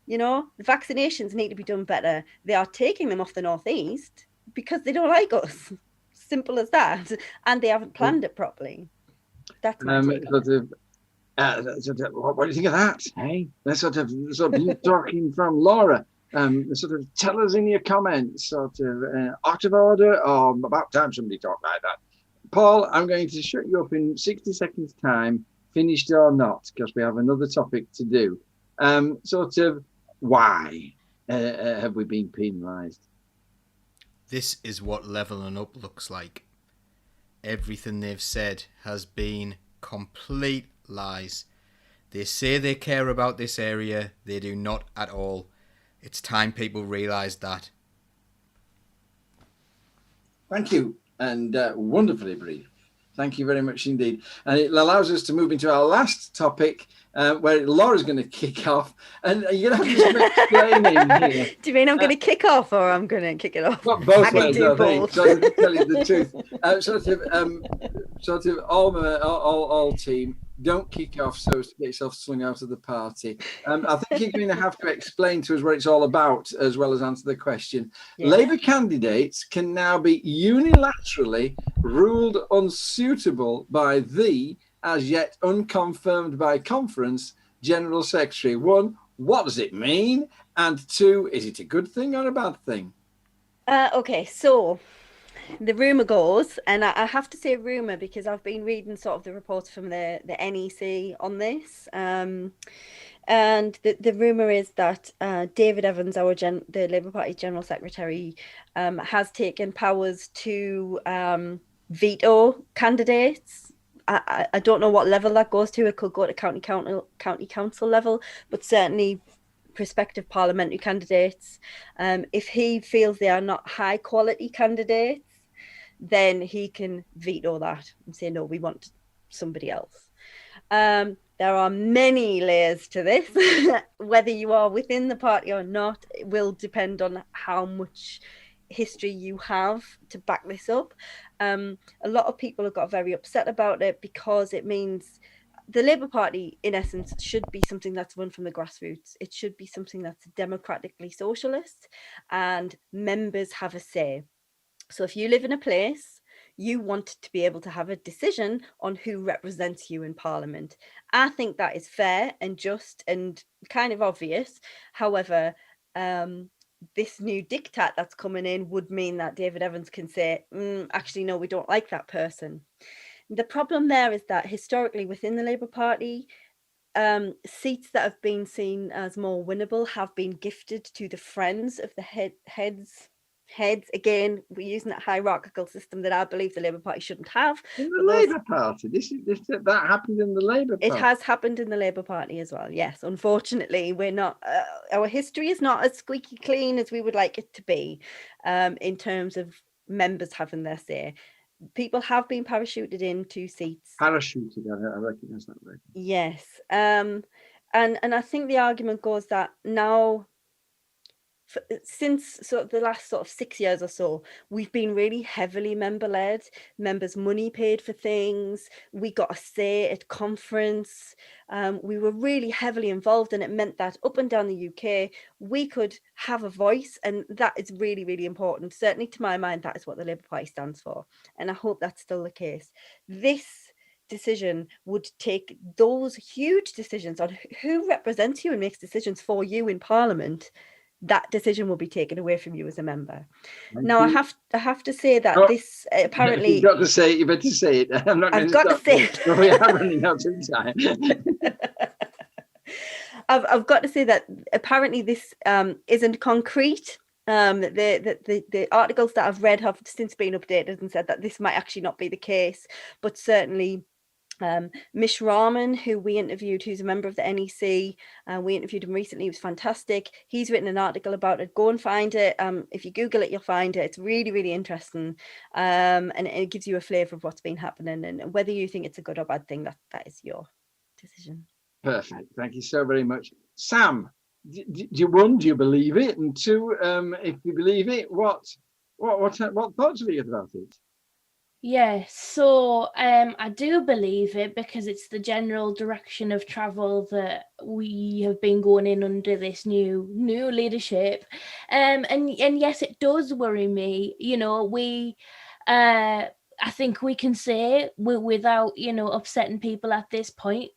Speaker 5: You know, the vaccinations need to be done better. They are taking them off the northeast because they don't like us. Simple as that, and they haven't planned it properly. That's my take on it.
Speaker 2: What do you think of that? Hey, that's sort of talking from Laura. Sort of tell us in your comments, sort of out of order or about time somebody talked like that. Paul, I'm going to shut you up in 60 seconds time, finished or not, because we have another topic to do. Sort of why have we been penalised?
Speaker 3: This is what levelling up looks like. Everything they've said has been complete lies. They say they care about this area. They do not at all. It's time people realise that.
Speaker 2: Thank you, and wonderfully brief. Thank you very much indeed. And it allows us to move into our last topic, where Laura's going to kick off. And you're going to have to do some explaining here.
Speaker 5: Do you mean I'm going to kick off or I'm going to kick it off?
Speaker 2: Not both
Speaker 5: I can
Speaker 2: ways,
Speaker 5: do
Speaker 2: I think.
Speaker 5: both.
Speaker 2: So to tell you the truth, sort of all team, don't kick off so as to get yourself slung out of the party. I think you're going to have to explain to us what it's all about as well as answer the question.
Speaker 5: Yeah.
Speaker 2: Labour candidates can now be unilaterally ruled unsuitable by the, as yet unconfirmed by conference, General Secretary. 1, what does it mean? And 2, is it a good thing or a bad thing?
Speaker 5: Okay, so the rumour goes, and I have to say rumour because I've been reading sort of the reports from the NEC on this, and the rumour is that David Evans, the Labour Party General Secretary, has taken powers to veto candidates I don't know what level that goes to. It could go to county council level, but certainly prospective parliamentary candidates. If he feels they are not high quality candidates, then he can veto that and say, no, we want somebody else. There are many layers to this. Whether you are within the party or not, it will depend on how much history you have to back this up. A lot of people have got very upset about it because it means the Labour Party, in essence, should be something that's run from the grassroots. It should be something that's democratically socialist and members have a say. So if you live in a place, you want to be able to have a decision on who represents you in Parliament. I think that is fair and just and kind of obvious. However, this new diktat that's coming in would mean that David Evans can say, actually, no, we don't like that person. The problem there is that historically within the Labour Party, seats that have been seen as more winnable have been gifted to the friends of the heads. Again, we're using that hierarchical system that I believe the Labour Party shouldn't have.
Speaker 2: In the Labour Party, that happened in the Labour Party.
Speaker 5: It has happened in the Labour Party as well. Yes, unfortunately, we're not. Our history is not as squeaky clean as we would like it to be, in terms of members having their say. People have been parachuted into seats.
Speaker 2: Parachuted, I recognise that word.
Speaker 5: Yes, and I think the argument goes that now, since sort of the last sort of 6 years or so, we've been really heavily member-led. Members' money paid for things. We got a say at conference. We were really heavily involved, and it meant that up and down the UK, we could have a voice, and that is really, really important. Certainly, to my mind, that is what the Labour Party stands for, and I hope that's still the case. This decision would take those huge decisions on who represents you and makes decisions for you in Parliament. That decision will be taken away from you as a member. Now, I have to say that this apparently...
Speaker 2: You've got to say it, you better say it. I'm not going
Speaker 5: I've got to say it.
Speaker 2: We are running out of time.
Speaker 5: I've got to say that apparently this isn't concrete. The articles that I've read have since been updated and said that this might actually not be the case, but certainly... Mish Rahman, who we interviewed, who's a member of the NEC, we interviewed him recently. He was fantastic. He's written an article about it. Go and find it. If you Google it, you'll find it. It's really, really interesting, and it gives you a flavour of what's been happening, and whether you think it's a good or bad thing, that is your decision.
Speaker 2: Perfect. Thank you so very much, Sam. Do you believe it? And two, if you believe it, what thoughts have you got about it?
Speaker 4: Yes, so I do believe it because it's the general direction of travel that we have been going in under this new leadership, and yes, it does worry me. You know, I think we can say without upsetting people at this point,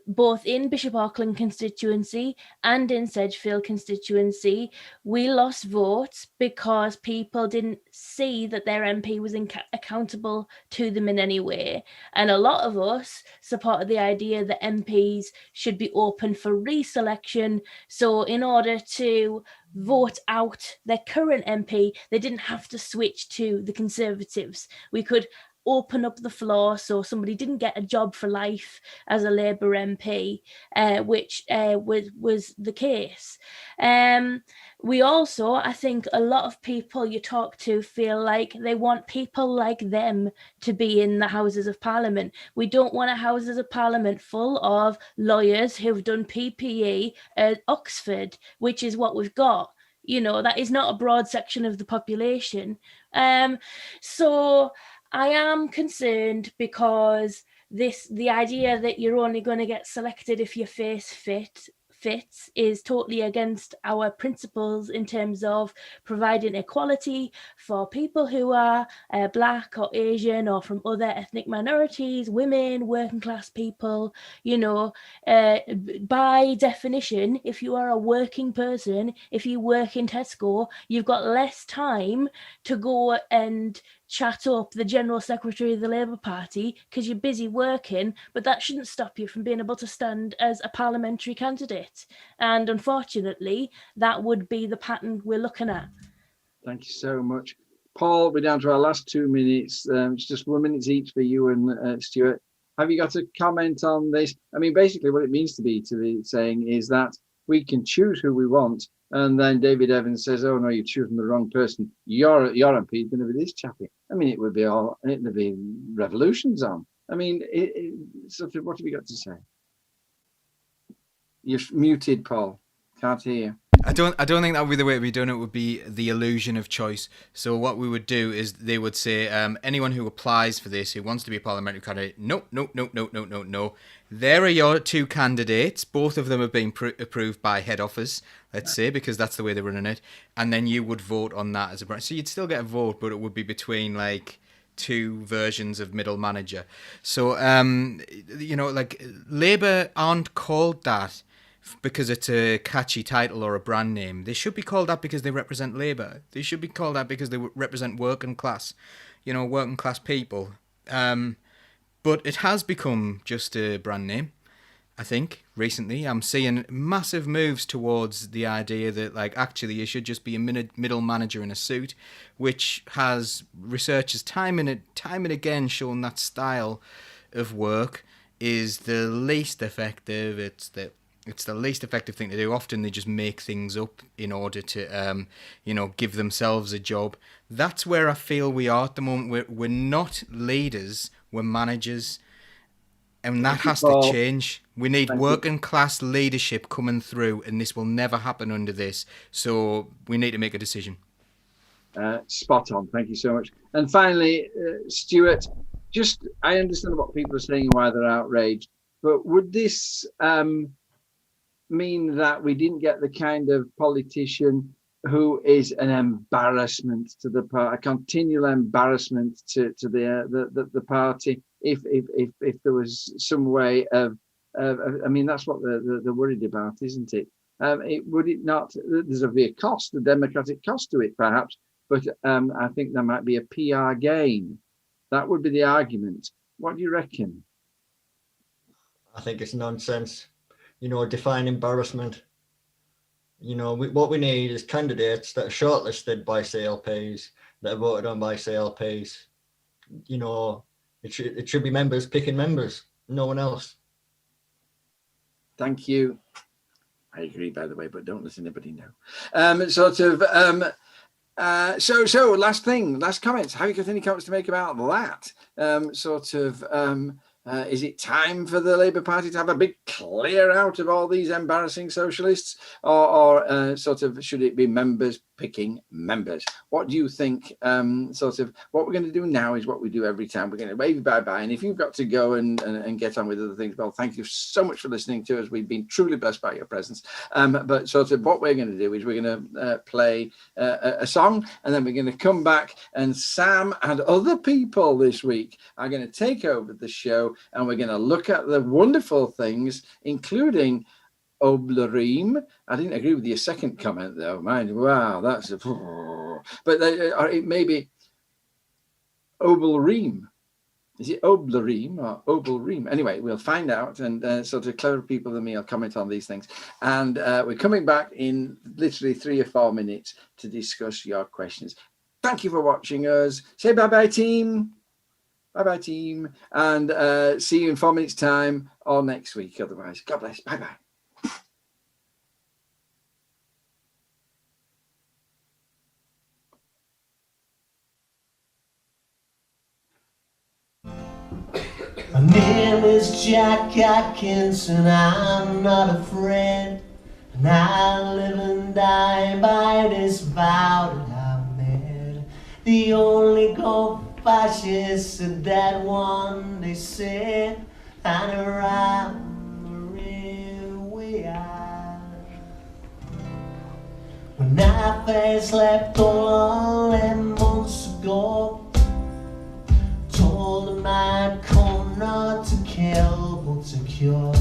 Speaker 4: both in Bishop Auckland constituency and in Sedgefield constituency, we lost votes because people didn't see that their MP was accountable to them in any way. And a lot of us supported the idea that MPs should be open for reselection. So in order to vote out their current MP, they didn't have to switch to the Conservatives. We could open up the floor so somebody didn't get a job for life as a Labour MP, which was the case. We also, I think a lot of people you talk to feel like they want people like them to be in the Houses of Parliament. We don't want a Houses of Parliament full of lawyers who've done PPE at Oxford, which is what we've got. You know, that is not a broad section of the population. So I am concerned because the idea that you're only going to get selected if your face fits is totally against our principles in terms of providing equality for people who are Black or Asian or from other ethnic minorities, women, working class people. You know, by definition, if you are a working person, if you work in Tesco, you've got less time to go and chat up the General Secretary of the Labour Party because you're busy working, but that shouldn't stop you from being able to stand as a parliamentary candidate. And unfortunately, that would be the pattern we're looking at.
Speaker 2: Thank you so much. Paul, we're down to our last 2 minutes. It's just 1 minute each for you and Stuart. have you got a comment on this? I mean, basically what it means to be saying is that we can choose who we want. And then David Evans says, oh, no, you've chosen the wrong person. Your MP is going to be this chappie. I mean, it would be revolutions on. I mean, what have you got to say? You're muted, Paul. Can't hear you.
Speaker 3: I don't think that would be the way it would be done. It would be the illusion of choice. So what we would do is they would say, anyone who applies for this, who wants to be a parliamentary candidate, no. There are your two candidates. Both of them have been approved by head office, let's say, because that's the way they're running it. And then you would vote on that as a branch. So you'd still get a vote, but it would be between like two versions of middle manager. So, like Labour aren't called that because it's a catchy title or a brand name. They should be called that because they represent Labour. They should be called that because they represent working class people. But it has become just a brand name, I think, recently. I'm seeing massive moves towards the idea that, like, actually you should just be a middle manager in a suit, which has researchers time and again shown that style of work is the least effective. It's the least effective thing to do. Often they just make things up in order to, give themselves a job. That's where I feel we are at the moment. We're not leaders, we're managers. And that has to change. We need working class leadership coming through, and this will never happen under this. So we need to make a decision.
Speaker 2: Spot on. Thank you so much. And finally, Stuart, I understand what people are saying and why they're outraged, but would this mean that we didn't get the kind of politician who is an embarrassment to the party, a continual embarrassment to the party? If there was some way of, I mean, that's what they're worried about, isn't it? Would it not? There's a cost, a democratic cost to it, perhaps, but I think there might be a PR gain. That would be the argument. What do you reckon?
Speaker 6: I think it's nonsense. Define embarrassment. What we need is candidates that are shortlisted by CLPs, that are voted on by CLPs. It should be members picking members, no one else.
Speaker 2: Thank you. I agree, by the way, but don't let anybody know. So last comments. Have you got any comments to make about that? Is it time for the Labour Party to have a big clear out of all these embarrassing socialists, or should it be members picking members? What do you think? What we're going to do now is what we do every time. We're going to wave bye-bye, and if you've got to go and get on with other things, well, thank you so much for listening to us. We've been truly blessed by your presence. But what we're going to do is we're going to play a song, and then we're going to come back, and Sam and other people this week are going to take over the show, and we're going to look at the wonderful things, including Oblerim. I didn't agree with your second comment, though. Mind, wow, that's a... But it may be Oblerim. Is it Oblerim or Oblerim? Anyway, we'll find out, and clever people than me will comment on these things. And we're coming back in literally 3 or 4 minutes to discuss your questions. Thank you for watching us. Say bye-bye, team. Bye-bye, team. And see you in 4 minutes' time or next week otherwise. God bless. Bye-bye.
Speaker 8: My name is Jack Atkinson, I'm not afraid, and I live and die by this vow that I made. The only go fascist is that one, they say, and around the real we are. When I first left all them months ago, told him I'd come not to kill but to cure.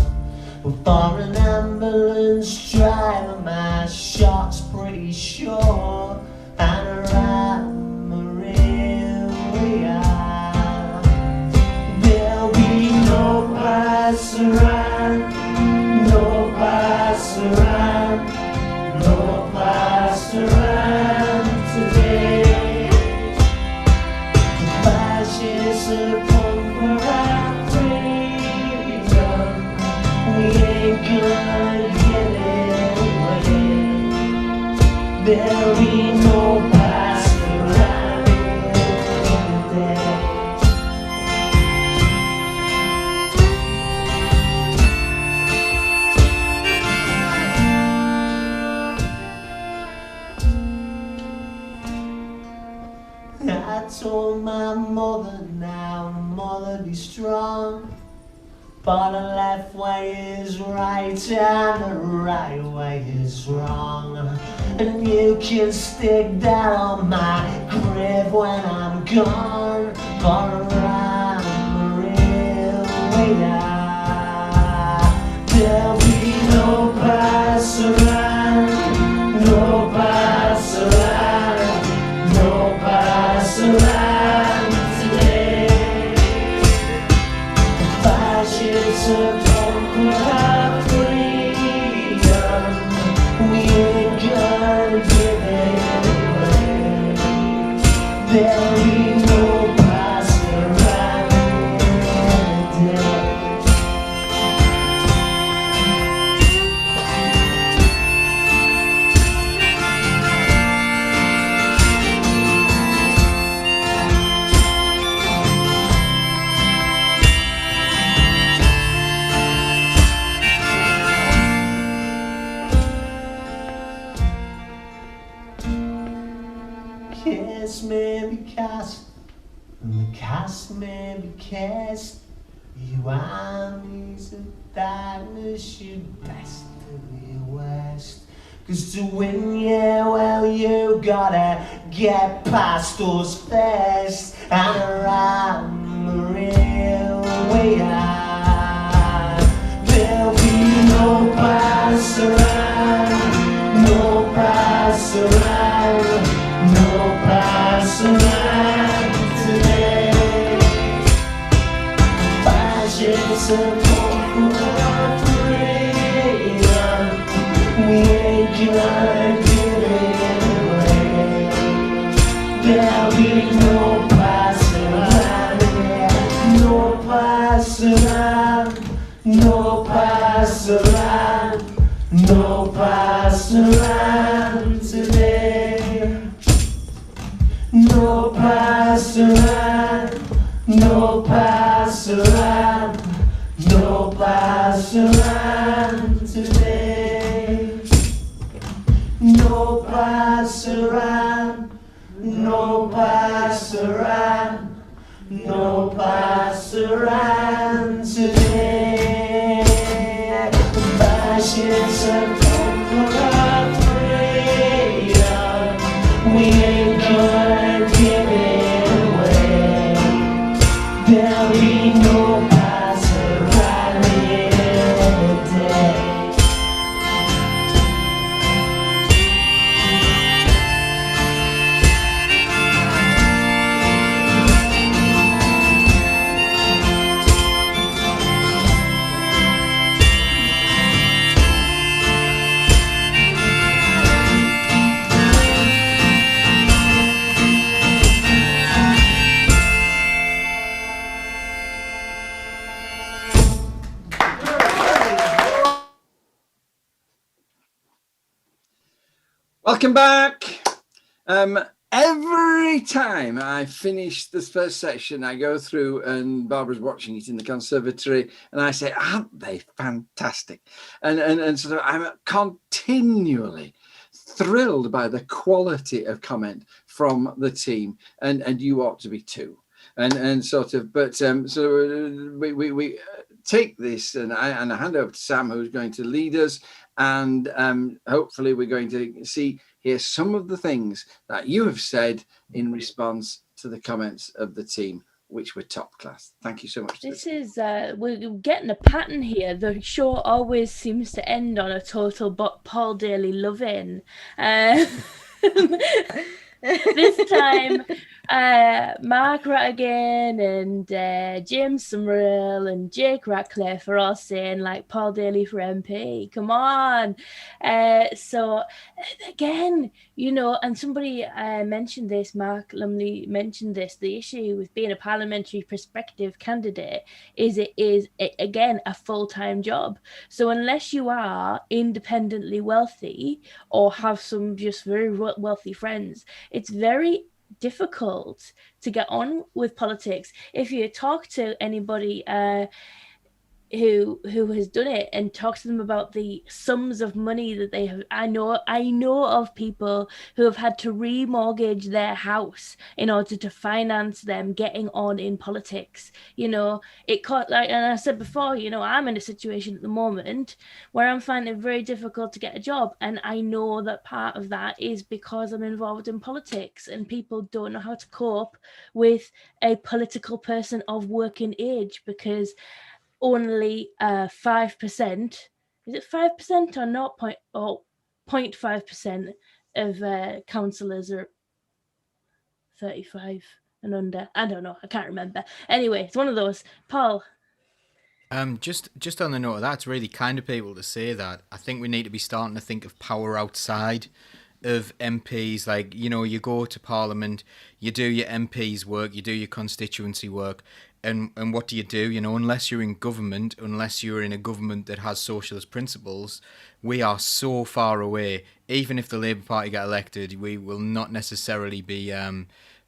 Speaker 8: But for an ambulance driver my shot's pretty sure. And around the rail we are. There'll be no pass around, no pass around, no pass around today. Fascists have come for our freedom. There'll be no past around today. I told my mother now, mother, be strong. But the left way is right and the right way is wrong. And you can stick that on my grave when I'm gone. But I'm a real winner. There'll be no pass around, no pass around, no pass around today. Fascists are talking about freedom. We ain't gonna give it away. There'll be no pass around today. Kiss may be cast, and the cast may be cast. You armies of darkness, you'd best to be west. 'Cause to win, yeah, well, you gotta get past those first and around the real way out. There'll be no pass around, no pass around, no pass around today. Fascists are talking about freedom. We ain't gonna give it away. There'll be no pass around, no pass around, no pass around, no pass around today. No pass around, no pass around, no pass around today. No pass around, no pass around, no pass around today. Fascists are talking about freedom. We ain't gonna give it away. There'll be no pass around today.
Speaker 2: Welcome back. Every time I finish this first section, I go through and Barbara's watching it in the conservatory and I say, aren't they fantastic? And sort of I'm continually thrilled by the quality of comment from the team, and you ought to be too. And sort of, but so we take this and I hand over to Sam, who's going to lead us, and hopefully we're going to hear some of the things that you have said in response to the comments of the team, which were top class. Thank you so much.
Speaker 4: This is we're getting a pattern here. The show always seems to end on a total Paul Daly love-in. This time, Mark Rattigan and James Summerall and Jake Ratcliffe are all saying, like, Paul Daly for MP. Come on. So, again, you know, and somebody mentioned this, Mark Lumley mentioned this, the issue with being a parliamentary prospective candidate is it is, again, a full-time job. So unless you are independently wealthy or have some just very wealthy friends, it's very difficult to get on with politics. If you talk to anybody who has done it and talks to them about the sums of money that they have, I know of people who have had to remortgage their house in order to finance them getting on in politics. You know, it caught, like, and I said before, you know, I'm in a situation at the moment where I'm finding it very difficult to get a job, and I know that part of that is because I'm involved in politics and people don't know how to cope with a political person of working age, because only 5%, is it 5% or not 0.5% of councillors are 35 and under? I don't know, I can't remember. Anyway, it's one of those. Paul?
Speaker 3: Just on the note of that, it's really kind of people to say that. I think we need to be starting to think of power outside of MPs. Like, you know, you go to Parliament, you do your MP's work, you do your constituency work, and what do? You know, unless you're in government, unless you're in a government that has socialist principles, we are so far away. Even if the Labour Party get elected, we will not necessarily be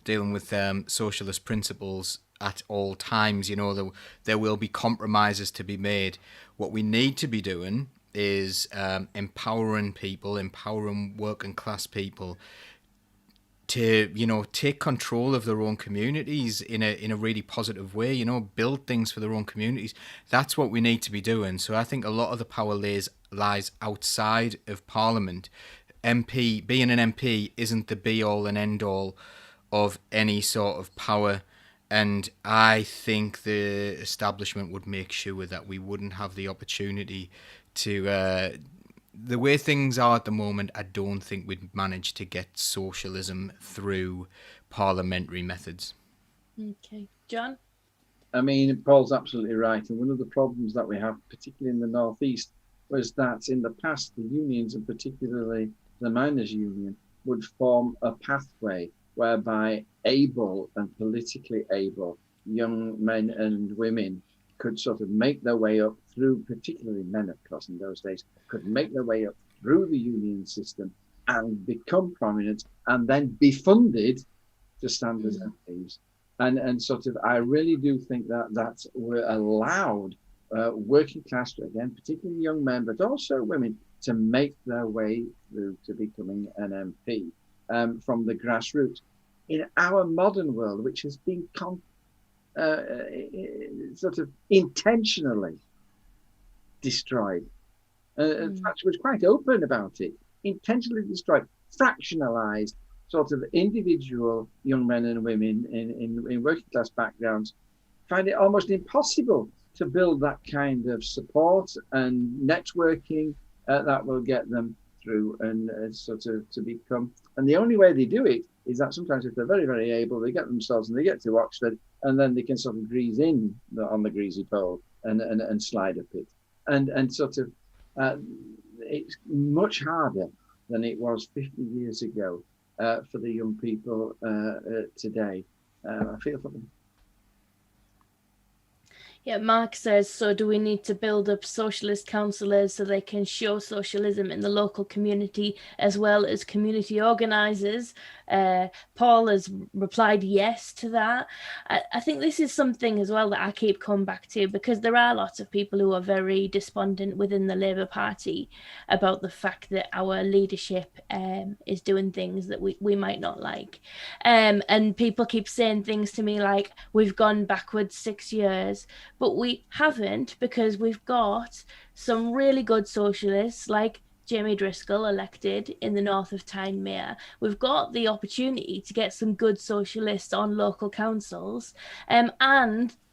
Speaker 3: dealing with socialist principles at all times. You know, there will be compromises to be made. What we need to be doing is empowering people, empowering working class people to, you know, take control of their own communities in a really positive way, you know, build things for their own communities. That's what we need to be doing. So I think a lot of the power lies outside of Parliament. Being an MP isn't the be all and end all of any sort of power. And I think the establishment would make sure that we wouldn't have the opportunity to, the way things are at the moment, I don't think we'd manage to get socialism through parliamentary methods.
Speaker 4: Okay. John?
Speaker 2: I mean, Paul's absolutely right. And one of the problems that we have, particularly in the Northeast, was that in the past, the unions, and particularly the miners' union, would form a pathway whereby able and politically able young men and women could sort of make their way up through, particularly men, of course, in those days, could make their way up through the union system and become prominent and then be funded to stand as MPs. And sort of, I really do think that we're allowed working class, again, particularly young men, but also women, to make their way through to becoming an MP from the grassroots. In our modern world, which has been sort of intentionally destroyed. In fact, was quite open about it. Intentionally destroyed, fractionalized, sort of individual young men and women in working class backgrounds find it almost impossible to build that kind of support and networking that will get them through and sort of to become. And the only way they do it is that sometimes if they're very, very able, they get themselves and they get to Oxford, and then they can sort of grease in on the greasy pole and slide up it. And sort of, it's much harder than it was 50 years ago for the young people today. I feel for them.
Speaker 4: Yeah, Mark says, so do we need to build up socialist councillors so they can show socialism in the local community as well as community organisers? Paul has replied yes to that. I think this is something as well that I keep coming back to, because there are lots of people who are very despondent within the Labour Party about the fact that our leadership is doing things that we might not like. And people keep saying things to me like, we've gone backwards 6 years. But we haven't, because we've got some really good socialists like Jamie Driscoll elected in the north of Tyne Mayor. We've got the opportunity to get some good socialists on local councils. And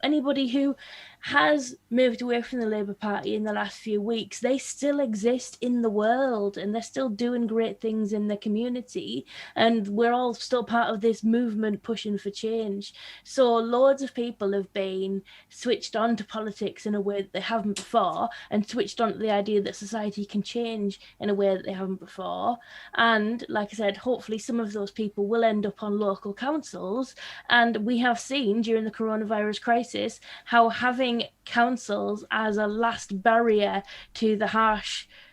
Speaker 4: anybody who has moved away from the Labour Party in the last few weeks, they still exist in the world and they're still doing great things in the community. And we're all still part of this movement pushing for change. So loads of people have been switched on to politics in a way that they haven't before, and switched on to the idea that society can change in a way that they haven't before. And like I said, hopefully some of those people will end up on local councils. And we have seen during the coronavirus crisis how having councils as a last barrier to the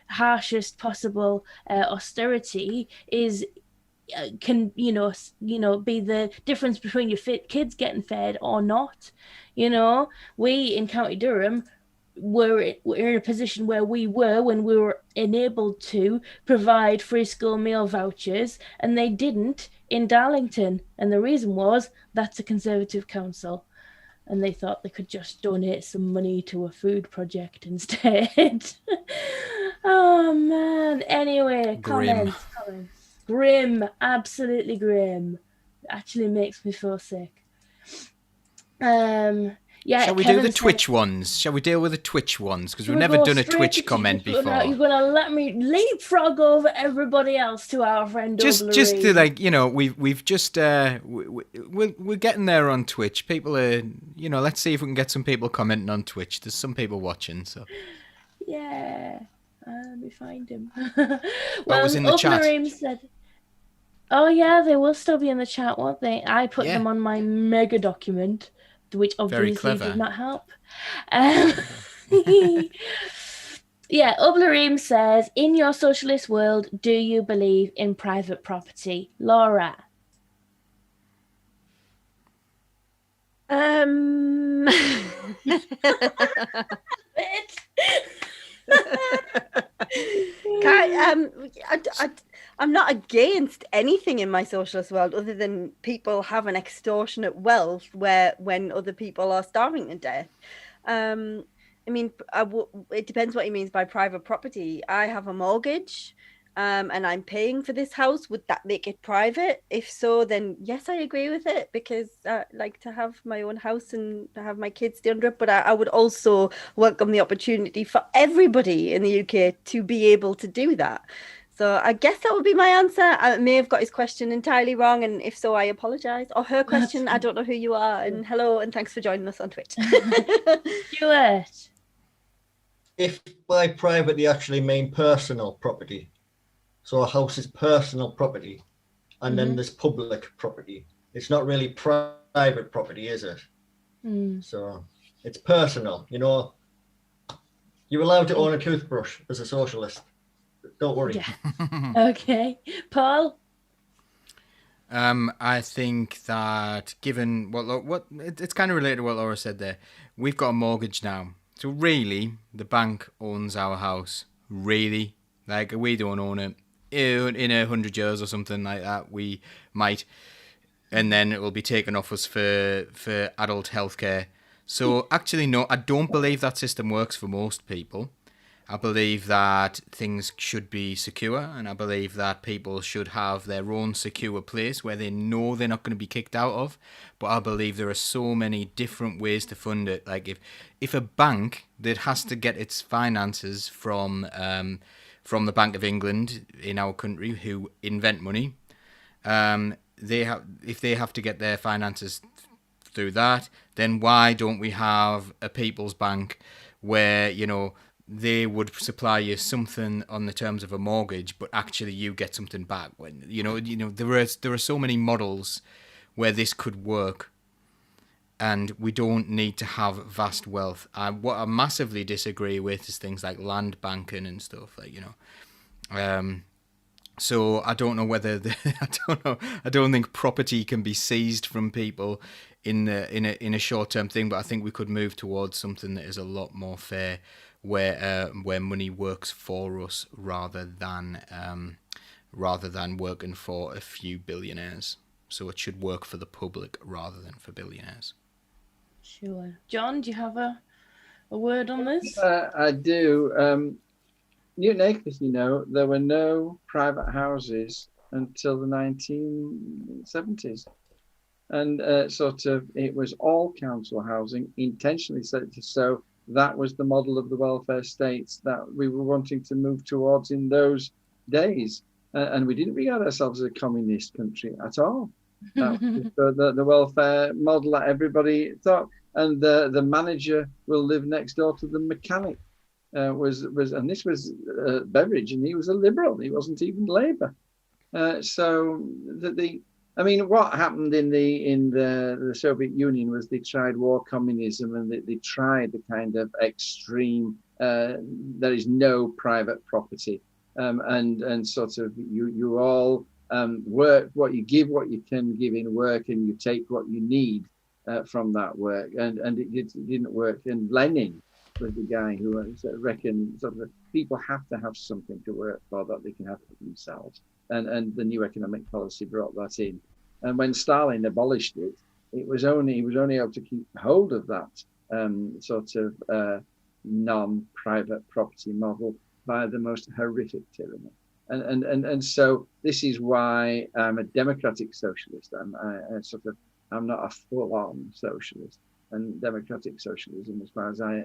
Speaker 4: harshest possible austerity can be the difference between your kids getting fed or not. We in County Durham we're in a position where we were when we were enabled to provide free school meal vouchers, and they didn't in Darlington. And the reason was that's a Conservative council, and they thought they could just donate some money to a food project instead. Oh man. Anyway,
Speaker 3: Grim.
Speaker 4: comments. Grim, absolutely grim. It actually makes me feel sick. Yeah,
Speaker 3: Shall we
Speaker 4: Kevin
Speaker 3: do the
Speaker 4: said-
Speaker 3: Twitch ones? Shall we deal with the Twitch ones? Because we've
Speaker 4: We'll
Speaker 3: never
Speaker 4: go
Speaker 3: done a
Speaker 4: straight
Speaker 3: Twitch
Speaker 4: to
Speaker 3: comment
Speaker 4: Twitch.
Speaker 3: before.
Speaker 4: You're gonna let me leapfrog over everybody else to our friend
Speaker 3: Just
Speaker 4: Oblerine.
Speaker 3: to we've just we're getting there on Twitch. People are, let's see if we can get some people commenting on Twitch. There's some people watching, so
Speaker 4: Yeah, let me find him.
Speaker 3: was in the chat?
Speaker 4: Oblerine said, "Oh yeah, they will still be in the chat, won't they? I put
Speaker 3: Yeah.
Speaker 4: them on my mega document, which obviously
Speaker 3: clever.
Speaker 4: did not help." Yeah, Oblerine says, "In your socialist world, do you believe in private property?" Laura.
Speaker 5: I'm not against anything in my socialist world other than people have an extortionate wealth when other people are starving to death. It depends what he means by private property. I have a mortgage, and I'm paying for this house. Would that make it private? If so, then yes, I agree with it, because I like to have my own house and to have my kids stay under it. But I would also welcome the opportunity for everybody in the UK to be able to do that. So I guess that would be my answer. I may have got his question entirely wrong, and if so, I apologise. Or her question, I don't know who you are. And hello, and thanks for joining us on Twitch.
Speaker 4: Stuart.
Speaker 6: If by private they actually mean personal property, so a house is personal property, and then there's public property. It's not really private property, is it? So it's personal. You're allowed to own a toothbrush as a socialist. Don't worry.
Speaker 4: Yeah. Okay. Paul?
Speaker 3: I think that given what it's kind of related to what Laura said there. We've got a mortgage now, so really the bank owns our house. Really, like we don't own it. In 100 years or something like that, we might, and then it will be taken off us for adult healthcare. So actually, no, I don't believe that system works for most people. I believe that things should be secure, and I believe that people should have their own secure place where they know they're not going to be kicked out of. But I believe there are so many different ways to fund it. Like if a bank that has to get its finances from the Bank of England in our country, who invent money, if they have to get their finances through that, then why don't we have a People's Bank where they would supply you something on the terms of a mortgage, but actually you get something back? When there are so many models where this could work, and we don't need to have vast wealth. What I massively disagree with is things like land banking and stuff, so I don't know whether I don't think property can be seized from people in a short-term thing, but I think we could move towards something that is a lot more fair, where money works for us rather than working for a few billionaires. So it should work for the public rather than for billionaires.
Speaker 4: Sure. John, do you have a word on this?
Speaker 2: I do. Newton Acres, there were no private houses until the 1970s. and sort of it was all council housing, intentionally so that was the model of the welfare states that we were wanting to move towards in those days. And we didn't regard ourselves as a communist country at all. The welfare model that everybody thought, and the manager will live next door to the mechanic. And this was Beveridge, and he was a liberal. He wasn't even Labour. What happened in the Soviet Union was they tried war communism, and they tried the kind of extreme. There is no private property, and sort of you all work what you give, what you can give in work, and you take what you need from that work. And it didn't work. And Lenin was the guy who reckoned sort of people have to have something to work for that they can have for themselves. And the new economic policy brought that in. And when Stalin abolished it, he was only able to keep hold of that non-private property model by the most horrific tyranny. And so this is why I'm a democratic socialist. I'm not a full-on socialist. And democratic socialism, as far as I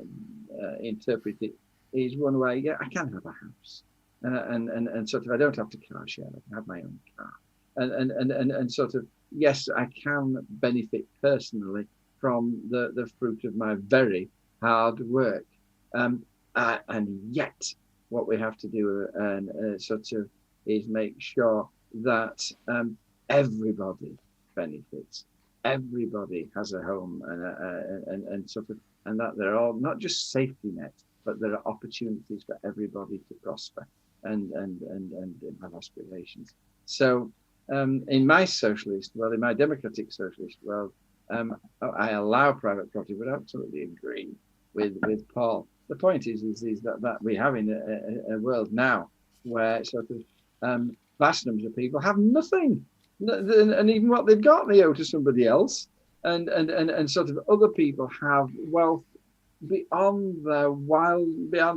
Speaker 2: interpret it, is one way. Yeah, I can have a house. And sort of I don't have to car share. I can have my own car, and sort of yes, I can benefit personally from the fruit of my very hard work, and yet what we have to do sort of is make sure that everybody benefits, everybody has a home, and sort of, and that they're all not just safety nets, but there are opportunities for everybody to prosper and have aspirations. So in my democratic socialist world, I allow private property, but I absolutely agree with Paul. The point is that we have in a world now where sort of vast numbers of people have nothing, and even what they've got they owe to somebody else, and sort of other people have wealth beyond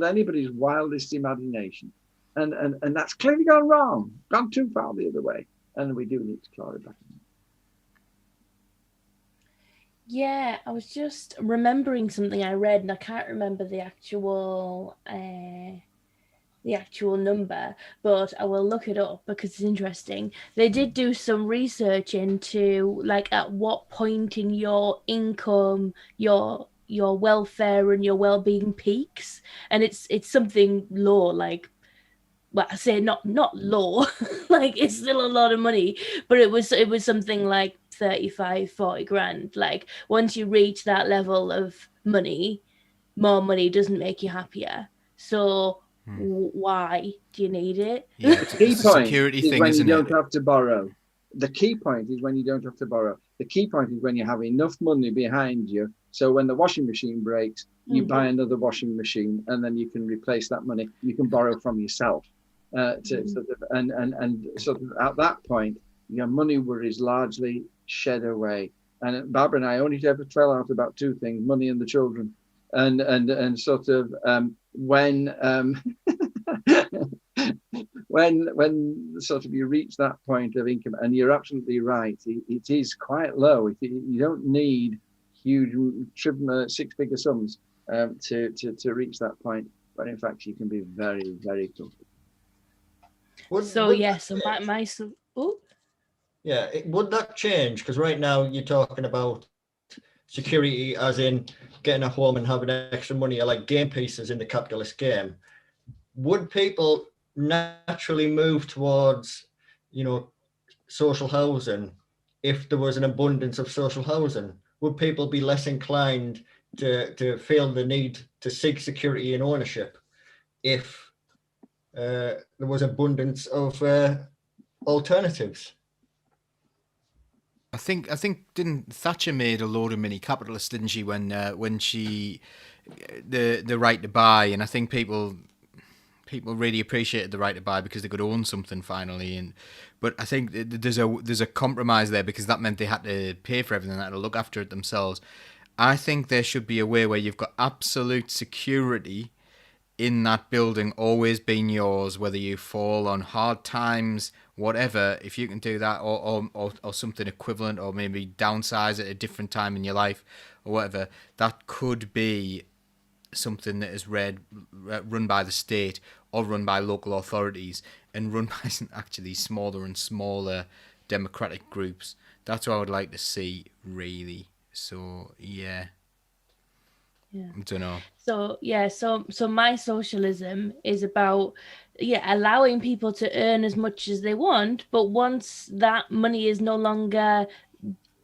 Speaker 2: anybody's wildest imagination, and that's clearly gone too far the other way, and we do need to claw it back.
Speaker 4: Yeah, I was just remembering something I read, and I can't remember the actual number, but I will look it up because it's interesting. They did do some research into like at what point in your income your welfare and your well-being peaks, and it's something low, like, well, I say not low, like it's still a lot of money, but it was something like 35-40 grand. Like once you reach that level of money, more money doesn't make you happier. So why do you need it?
Speaker 3: Yeah,
Speaker 2: The key point
Speaker 3: security
Speaker 2: is
Speaker 3: thing,
Speaker 2: when
Speaker 3: isn't
Speaker 2: you
Speaker 3: it?
Speaker 2: don't have to borrow. The key point is when you don't have to borrow. The key point is when you have enough money behind you, so when the washing machine breaks, you buy another washing machine, and then you can replace that money. You can borrow from yourself. Sort of, and sort of at that point, your money worries largely shed away. And Barbara and I only ever fell out about two things: money and the children. And sort of when sort of you reach that point of income, and you're absolutely right, it is quite low. You don't need huge six-figure sums to reach that point, but in fact you can be very, very comfortable.
Speaker 6: Would that change? Because right now you're talking about security as in getting a home and having extra money, are like game pieces in the capitalist game. Would people naturally move towards, social housing if there was an abundance of social housing? Would people be less inclined to feel the need to seek security and ownership if there was abundance of alternatives?
Speaker 3: I think didn't Thatcher made a load of mini capitalists, didn't she, when she the right to buy, and I think people really appreciated the right to buy because they could own something finally, but I think there's a compromise there because that meant they had to pay for everything, they had to look after it themselves. I think there should be a way where you've got absolute security in that building always been yours, whether you fall on hard times, whatever. If you can do that, or something equivalent, or maybe downsize at a different time in your life, or whatever, that could be something that is run by the state or run by local authorities and run by actually smaller and smaller democratic groups. That's what I would like to see, really. So yeah. I don't know.
Speaker 4: So my socialism is about allowing people to earn as much as they want, but once that money is no longer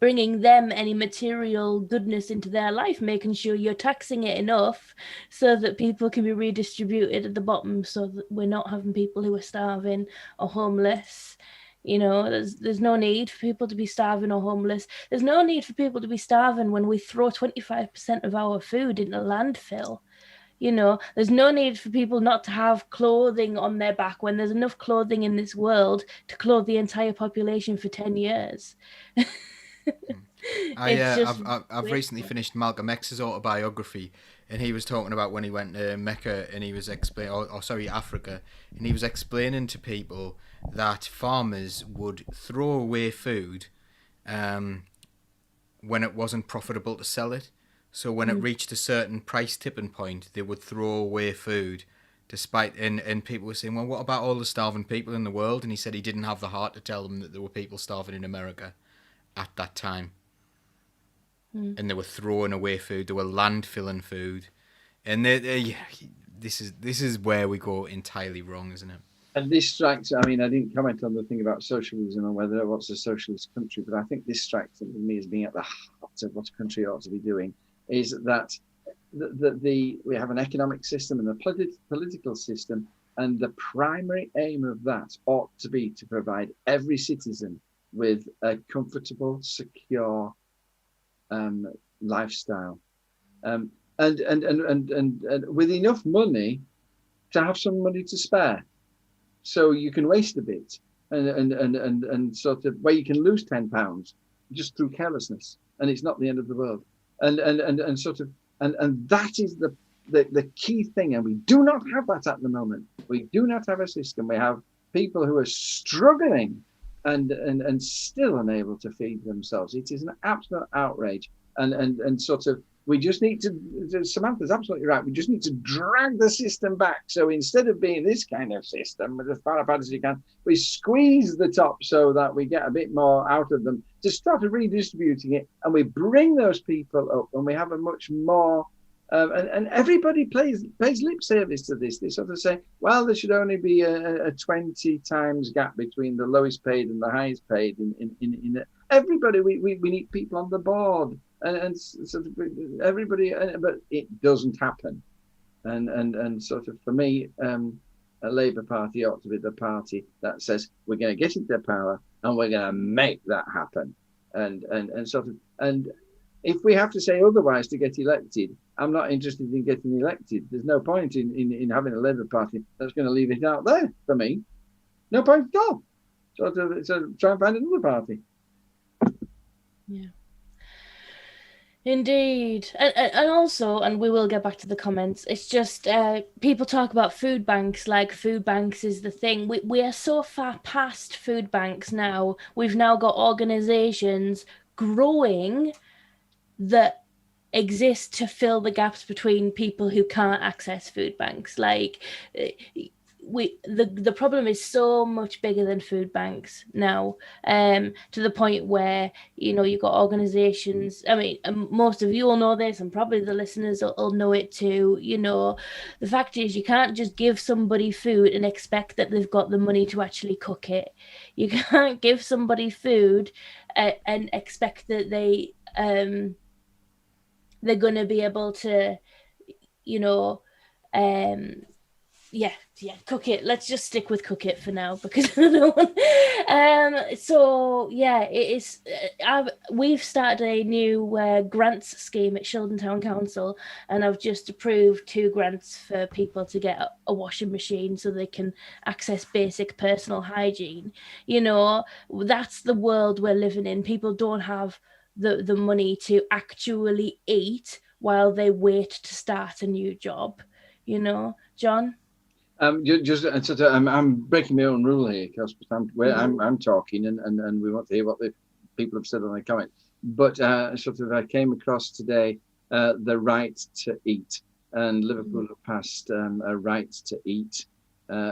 Speaker 4: bringing them any material goodness into their life, making sure you're taxing it enough so that people can be redistributed at the bottom, so that we're not having people who are starving or homeless. You know, there's no need for people to be starving or homeless. There's no need for people to be starving when we throw 25% of our food into landfill. You know, there's no need for people not to have clothing on their back when there's enough clothing in this world to clothe the entire population for 10 years.
Speaker 3: I've recently finished Malcolm X's autobiography, and he was talking about when he went to Mecca, and he was Africa, and he was explaining to people that farmers would throw away food when it wasn't profitable to sell it. So when it reached a certain price tipping point, they would throw away food, and people were saying, well, what about all the starving people in the world? And he said he didn't have the heart to tell them that there were people starving in America at that time. And they were throwing away food, they were landfilling food. And this is where we go entirely wrong, isn't it?
Speaker 2: And this strikes, I mean, I didn't comment on the thing about socialism and what's a socialist country, but I think this strikes me as being at the heart of what a country ought to be doing, is that we have an economic system and a political system, and the primary aim of that ought to be to provide every citizen with a comfortable, secure lifestyle, and with enough money to have some money to spare, so you can waste a bit, and sort of where you can lose £10 just through carelessness, and it's not the end of the world, and that is the key thing, and we do not have that at the moment. We do not have a system. We have people who are struggling and still unable to feed themselves. It is an absolute outrage, and sort of we just need to. Samantha's absolutely right. We just need to drag the system back. So instead of being this kind of system with as far apart as you can, we squeeze the top so that we get a bit more out of them. To start redistributing it, and we bring those people up, and we have a much more. And everybody pays lip service to this. They sort of say, well, there should only be a 20 times gap between the lowest paid and the highest paid. In everybody, we need people on the board, and sort of everybody, but it doesn't happen. And sort of for me, a Labour Party ought to be the party that says we're going to get into power and we're going to make that happen. And if we have to say otherwise to get elected, I'm not interested in getting elected. There's no point in having a Labour Party that's going to leave it out there for me. No point at all. So try and find another party.
Speaker 4: Yeah. Indeed. And also, and we will get back to the comments, it's just people talk about food banks like food banks is the thing. We are so far past food banks now. We've now got organisations growing that exist to fill the gaps between people who can't access food banks. Like the problem is so much bigger than food banks now, to the point where, you know, you've got organizations. I mean, most of you will know this, and probably the listeners will know it too. You know, the fact is you can't just give somebody food and expect that they've got the money to actually cook it. You can't give somebody food and expect that they're going to be able to, you know, cook it. Let's just stick with cook it for now, because I don't want, so yeah, it is. We've started a new grants scheme at Shildon Town Council, and I've just approved 2 grants for people to get a washing machine so they can access basic personal hygiene. You know, that's the world we're living in. People don't have the money to actually eat while they wait to start a new job. you know, John?
Speaker 2: I'm breaking my own rule here because I'm talking and we want to hear what the people have said on the comment. But I came across today the right to eat, and Liverpool have passed a right to eat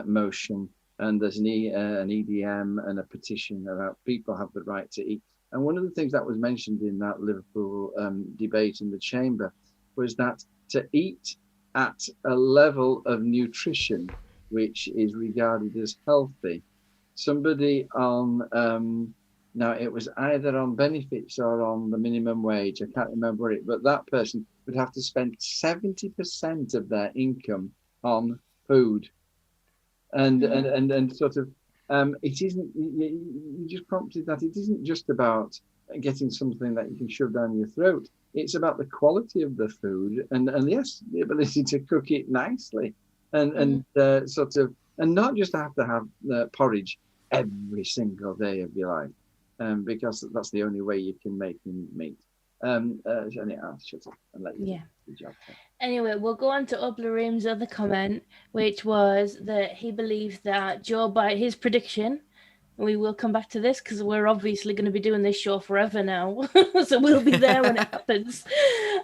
Speaker 2: motion, and there's an EDM and a petition about people have the right to eat. And one of the things that was mentioned in that Liverpool debate in the chamber was that to eat at a level of nutrition which is regarded as healthy. Somebody on now it was either on benefits or on the minimum wage, I can't remember it, but that person would have to spend 70% of their income on food. And it isn't, you just prompted that it isn't just about getting something that you can shove down your throat. It's about the quality of the food and yes, the ability to cook it nicely and not just have to have porridge every single day of your life, because that's the only way you can make meat. Anyhow, I'll shut up and let you do the job.
Speaker 4: Anyway, we'll go on to Oblarim's other comment, which was that he believes that Joe Biden, his prediction, we will come back to this because we're obviously going to be doing this show forever now, so we'll be there when it happens.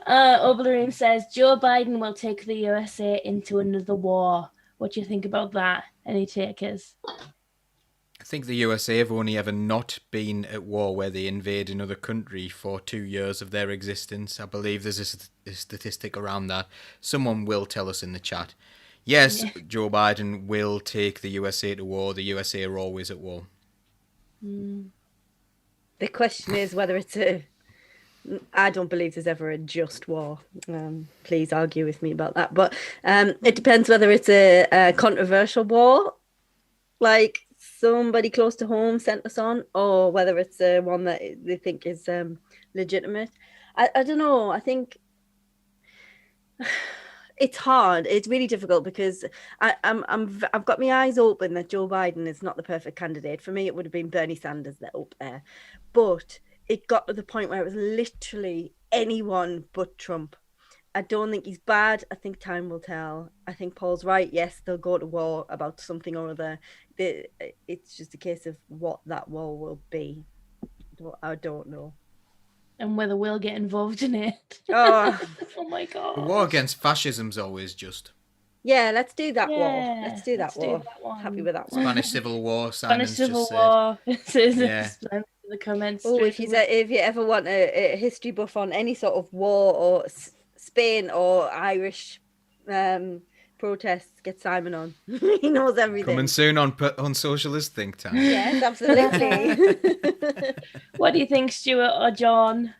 Speaker 4: Oblarim says Joe Biden will take the USA into another war. What do you think about that? Any takers?
Speaker 3: I think the USA have only ever not been at war where they invade another country for 2 years of their existence. I believe there's a statistic around that. Someone will tell us in the chat. Yes, Joe Biden will take the USA to war. The USA are always at war.
Speaker 5: The question is whether it's I don't believe there's ever a just war. Please argue with me about that. But it depends whether it's a controversial war, like somebody close to home sent us on, or whether it's one that they think is legitimate. I don't know. I think it's hard. It's really difficult because I've got my eyes open that Joe Biden is not the perfect candidate. For me, it would have been Bernie Sanders that up there. But it got to the point where it was literally anyone but Trump. I don't think he's bad. I think time will tell. I think Paul's right. Yes, they'll go to war about something or other. It's just a case of what that war will be. I don't know.
Speaker 4: And whether we'll get involved in it.
Speaker 5: Oh,
Speaker 4: oh my God.
Speaker 3: The war against fascism's always just.
Speaker 5: Yeah, let's do that war. Let's do that war. Happy with that one.
Speaker 3: Spanish Civil War.
Speaker 4: Spanish Civil
Speaker 3: War.
Speaker 4: Yeah. The comments.
Speaker 5: Oh, if you ever want a history buff on any sort of war or Spain or Irish protests, get Simon on. He knows everything.
Speaker 3: Coming soon on Socialist Think Tank.
Speaker 5: Yes, absolutely.
Speaker 4: What do you think, Stuart or John?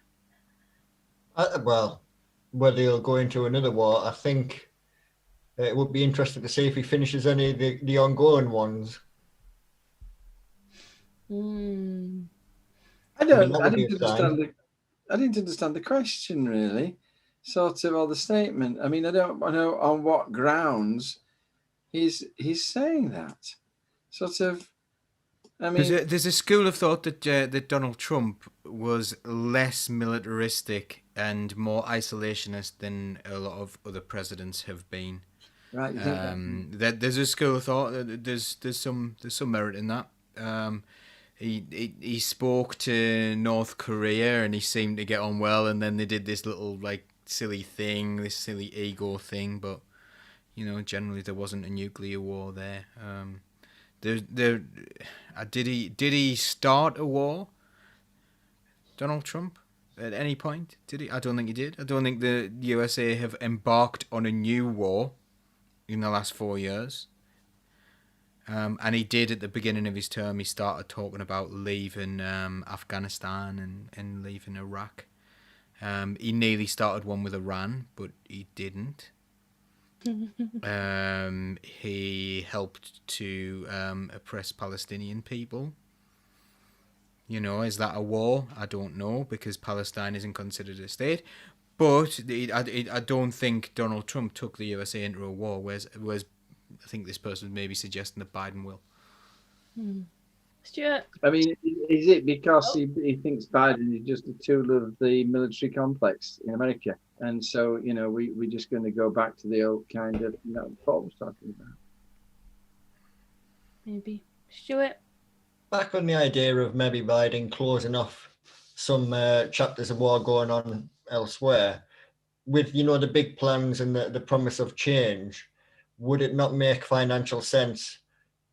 Speaker 6: Well, whether he'll go into another war, I think it would be interesting to see if he finishes any of the ongoing ones.
Speaker 2: I didn't understand the question really, or the statement. I mean, I don't know on what grounds he's saying that. I mean,
Speaker 3: there's a school of thought that Donald Trump was less militaristic and more isolationist than a lot of other presidents have been.
Speaker 2: Right.
Speaker 3: There's a school of thought. There's some merit in that. He spoke to North Korea and he seemed to get on well, and then they did this little silly thing, this silly ego thing, but generally there wasn't a nuclear war there. Did he start a war, Donald Trump, at any point? Did he? I don't think he did. I don't think the USA have embarked on a new war in the last 4 years. And he did at the beginning of his term. He started talking about leaving Afghanistan and leaving Iraq. He nearly started one with Iran, but he didn't. He helped to oppress Palestinian people. Is that a war? I don't know, because Palestine isn't considered a state. But I don't think Donald Trump took the USA into a war, whereas I think this person may be suggesting that Biden will.
Speaker 4: Stuart?
Speaker 2: I mean, Is it because he thinks Biden is just a tool of the military complex in America? And so, we're just going to go back to the old kind of, Paul was talking about.
Speaker 4: Maybe. Stuart?
Speaker 6: Back on the idea of maybe Biden closing off some chapters of war going on elsewhere, with, the big plans and the promise of change, would it not make financial sense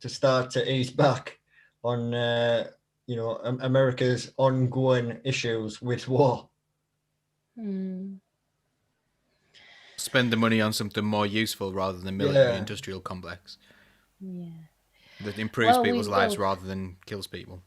Speaker 6: to start to ease back on, America's ongoing issues with war?
Speaker 3: Spend the money on something more useful rather than military-industrial complex.
Speaker 4: Yeah.
Speaker 3: That improves people's lives rather than kills people.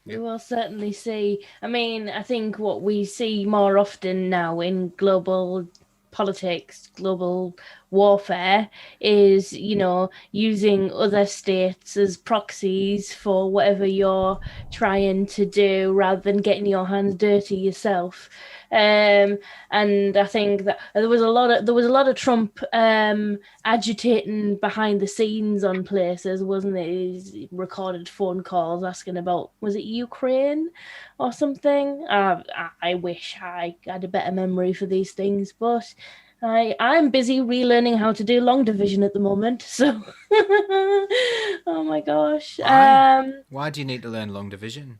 Speaker 4: We will certainly see. I mean, I think what we see more often now in global politics, global warfare, is, using other states as proxies for whatever you're trying to do rather than getting your hands dirty yourself. And I think that there was a lot of Trump agitating behind the scenes on places, wasn't it? He recorded phone calls asking about, was it Ukraine or something? I wish I had a better memory for these things, but I'm busy relearning how to do long division at the moment. So, oh my gosh!
Speaker 3: Why do you need to learn long division?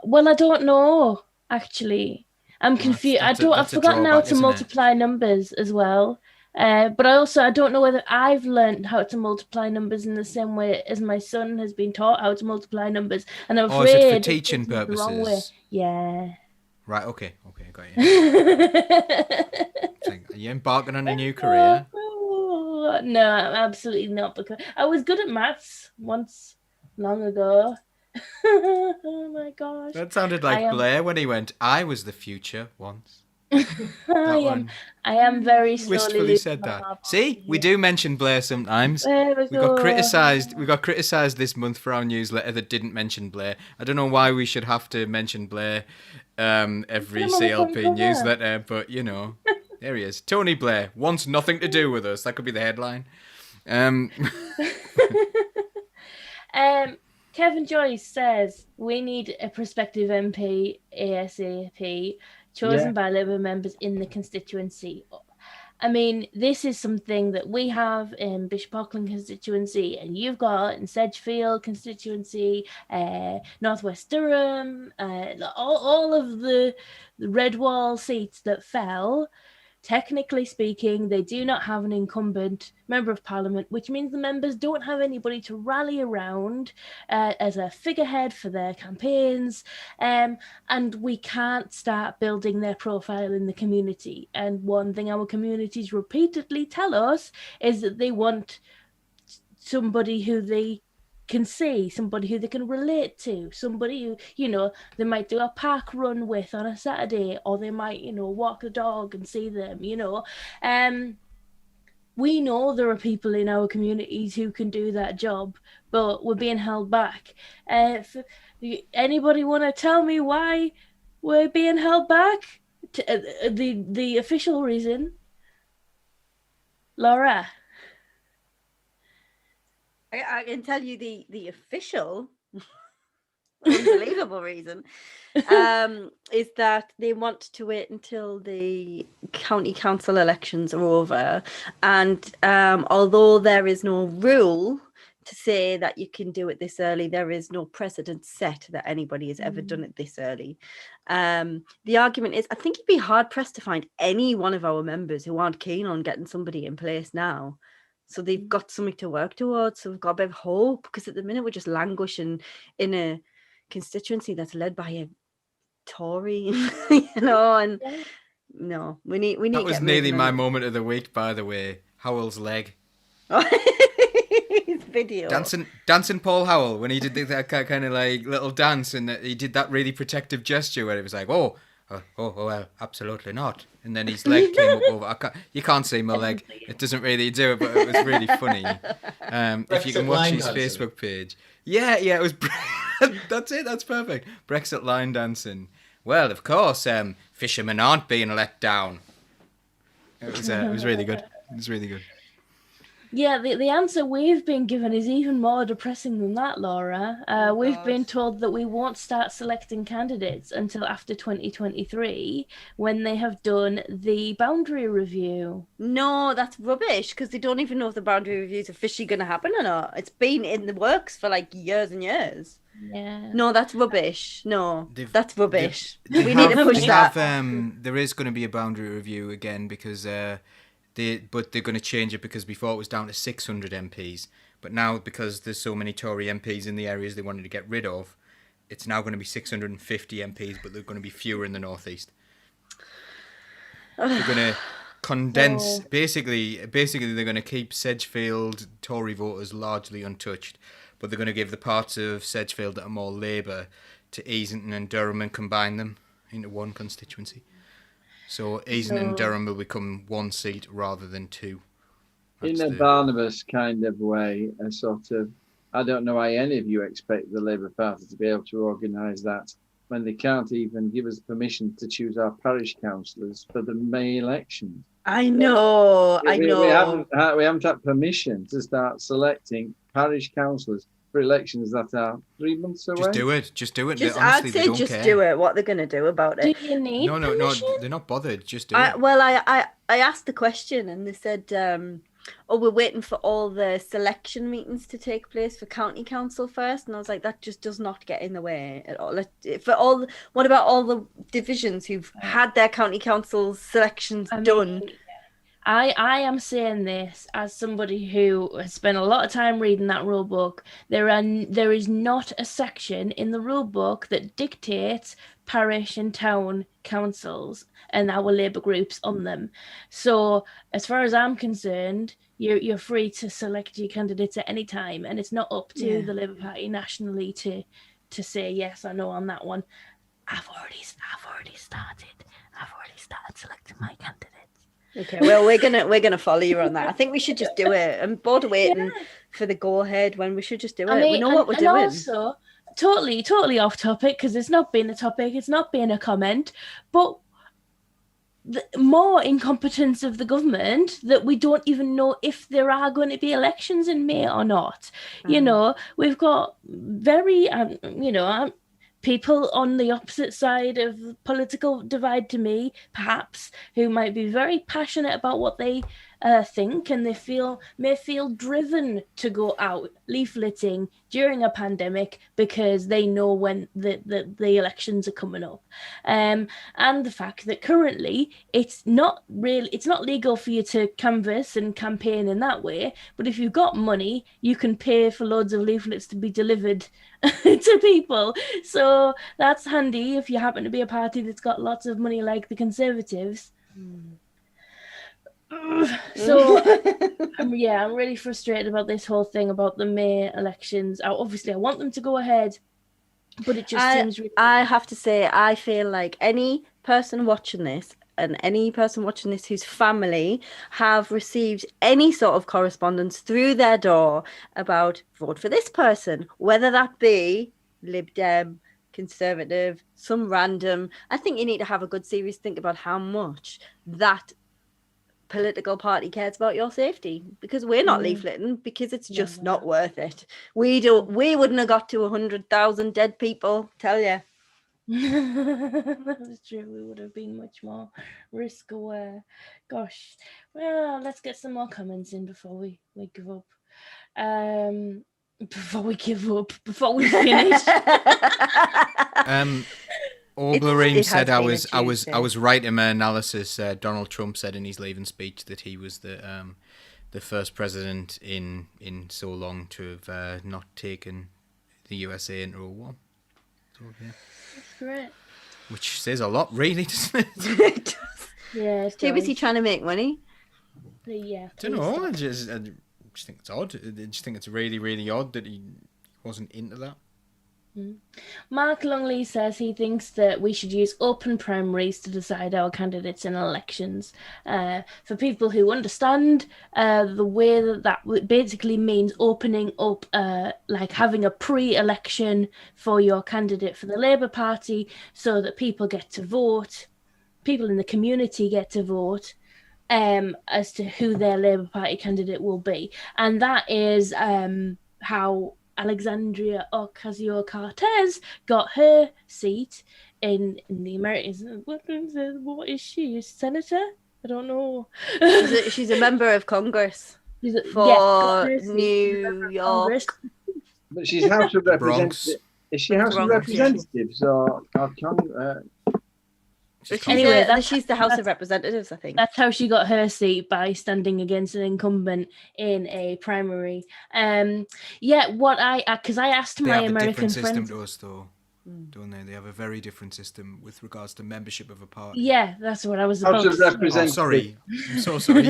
Speaker 4: Well, I don't know actually. I'm confused. I've forgotten how to multiply numbers as well. But I don't know whether I've learned how to multiply numbers in the same way as my son has been taught how to multiply numbers. And I'm afraid
Speaker 3: is it for teaching purposes?
Speaker 4: The wrong way. Yeah.
Speaker 3: Right. Okay. Got you. Are you embarking on a new career?
Speaker 4: No, absolutely not. Because I was good at maths once, long ago. Oh my gosh.
Speaker 3: That sounded like Blair when he went, I was the future once. I
Speaker 4: am very slowly
Speaker 3: wistfully said that. See, we do mention Blair sometimes. We got criticised this month for our newsletter that didn't mention Blair. I don't know why we should have to mention Blair every CLP newsletter, but there he is. Tony Blair wants nothing to do with us. That could be the headline.
Speaker 4: Kevin Joyce says we need a prospective MP ASAP chosen by Labour members in the constituency. I mean, this is something that we have in Bishop Auckland constituency, and you've got in Sedgefield constituency, Northwest Durham, all of the Redwall seats that fell. Technically speaking, they do not have an incumbent member of parliament, which means the members don't have anybody to rally around as a figurehead for their campaigns, and we can't start building their profile in the community. And one thing our communities repeatedly tell us is that they want somebody who they can see, somebody who they can relate to, somebody who, they might do a park run with on a Saturday, or they might, walk the dog and see them, we know there are people in our communities who can do that job, but we're being held back. Anybody want to tell me why we're being held back? The official reason? Laura?
Speaker 5: I can tell you the official, unbelievable reason is that they want to wait until the county council elections are over. And although there is no rule to say that you can do it this early, there is no precedent set that anybody has ever done it this early. The argument is, I think you'd be hard pressed to find any one of our members who aren't keen on getting somebody in place now. So they've got something to work towards. So we've got a bit of hope, because at the minute we're just languishing in a constituency that's led by a Tory, and no, we need.
Speaker 3: That was nearly my moment of the week, by the way. Howell's leg.
Speaker 5: His video.
Speaker 3: Dancing Paul Howell, when he did that kind of like little dance, and he did that really protective gesture where it was like, oh, well, absolutely not. And then his leg came up over. You can't see my leg. It doesn't really do it, but it was really funny. If you can watch his Facebook page. Yeah, it was. That's it. That's perfect. Brexit line dancing. Well, of course, fishermen aren't being let down. It was really good. It was really good.
Speaker 4: Yeah, the answer we've been given is even more depressing than that, Laura. We've been told that we won't start selecting candidates until after 2023 when they have done the boundary review.
Speaker 5: No, that's rubbish because they don't even know if the boundary review is officially going to happen or not. It's been in the works for like years and years.
Speaker 4: Yeah.
Speaker 5: No, that's rubbish. No, that's rubbish.
Speaker 3: They
Speaker 5: We need to push that.
Speaker 3: There is going to be a boundary review again because they're going to change it because before it was down to 600 MPs, but now because there's so many Tory MPs in the areas they wanted to get rid of, it's now going to be 650 MPs, but they're going to be fewer in the northeast. They're going to condense. Basically, they're going to keep Sedgefield Tory voters largely untouched, but they're going to give the parts of Sedgefield that are more Labour to Easington and Durham and combine them into one constituency. So Easington and Durham will become one seat rather than two.
Speaker 2: In a Barnabas kind of way, a sort of, I don't know why any of you expect the Labour Party to be able to organise that when they can't even give us permission to choose our parish councillors for the May elections.
Speaker 5: I know.
Speaker 2: We haven't had permission to start selecting parish councillors for elections that are 3 months away.
Speaker 3: Just do it.
Speaker 5: Honestly,
Speaker 3: I'd
Speaker 5: say just
Speaker 3: care.
Speaker 5: do it. What they're going to do about it?
Speaker 4: Do you need
Speaker 3: No, they're not bothered. Just do it.
Speaker 5: Well, I asked the question and they said, we're waiting for all the selection meetings to take place for county council first. And I was like, that just does not get in the way at all. What about all the divisions who've had their county council selections done?
Speaker 4: I am saying this as somebody who has spent a lot of time reading that rule book. There is not a section in the rule book that dictates parish and town councils and our Labour groups on them. So as far as I'm concerned, you're free to select your candidates at any time, and it's not up to the Labour Party nationally to say yes or no on that one. I've already started selecting my candidates.
Speaker 5: Okay, well, we're gonna follow you on that. I think we should just do it. I'm bored of waiting for the go ahead when we should just do it. We know what we're doing.
Speaker 4: Also, totally off topic because it's not been a topic, it's not been a comment, but the more incompetence of the government that we don't even know if there are going to be elections in May or not. You know, we've got very, people on the opposite side of the political divide to me, perhaps, who might be very passionate about what they think, and they may feel driven to go out leafleting during a pandemic because they know when the elections are coming up, and the fact that currently it's not legal for you to canvass and campaign in that way, but if you've got money you can pay for loads of leaflets to be delivered to people. So that's handy if you happen to be a party that's got lots of money like the Conservatives. So I'm really frustrated about this whole thing about the May elections. Obviously I want them to go ahead, but it just seems really...
Speaker 5: I have to say, I feel like any person watching this whose family have received any sort of correspondence through their door about vote for this person, whether that be Lib Dem, Conservative, some random, I think you need to have a good serious think about how much that political party cares about your safety, because we're not leafleting because it's just not worth it. We wouldn't have got to 100,000 dead people, tell you.
Speaker 4: That is true. We would have been much more risk aware. Gosh, well, let's get some more comments in before we give up. Before we finish.
Speaker 3: Oblerine said I was right in my analysis. Donald Trump said in his leaving speech that he was the first president in so long to have not taken the USA into a war. So, yeah.
Speaker 4: That's great.
Speaker 3: Which says a lot, really, doesn't it?
Speaker 5: It does.
Speaker 4: Yeah.
Speaker 5: Too busy trying to make money.
Speaker 4: Yeah.
Speaker 3: I don't know. I just think it's odd. I just think it's really, really odd that he wasn't into that.
Speaker 4: Mark Longley says he thinks that we should use open primaries to decide our candidates in elections. For people who understand the way that basically means opening up, like having a pre-election for your candidate for the Labour Party so that people get to vote, people in the community get to vote, as to who their Labour Party candidate will be. And that is how Alexandria Ocasio-Cortez got her seat in the Americas. What is she? A senator? I don't know.
Speaker 5: She's a member of Congress for New York.
Speaker 2: But she's House of
Speaker 3: Bronx.
Speaker 2: Representatives. Is she House of
Speaker 5: Bronx, yeah.
Speaker 2: Representatives or
Speaker 5: Anyway, she's the House of Representatives, I think.
Speaker 4: That's how she got her seat, by standing against an incumbent in a primary. Because I asked my American friends.
Speaker 3: They have a different system to us, though, don't they? They have a very different system with regards to membership of a party.
Speaker 4: Yeah, that's what I was about
Speaker 2: House of
Speaker 4: to say.
Speaker 2: Representatives.
Speaker 3: Oh, sorry, I'm so sorry.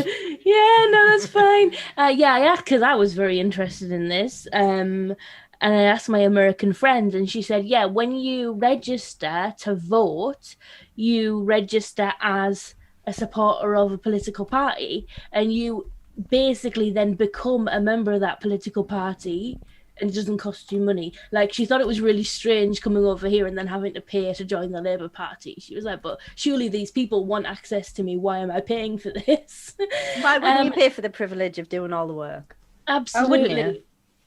Speaker 4: Yeah, no, that's fine. I asked because I was very interested in this. And I asked my American friend, and she said, yeah, when you register to vote, you register as a supporter of a political party, and you basically then become a member of that political party, and it doesn't cost you money. Like, she thought it was really strange coming over here and then having to pay to join the Labour Party. She was like, but surely these people want access to me. Why am I paying for this?
Speaker 5: Why wouldn't you pay for the privilege of doing all the work?
Speaker 4: Absolutely.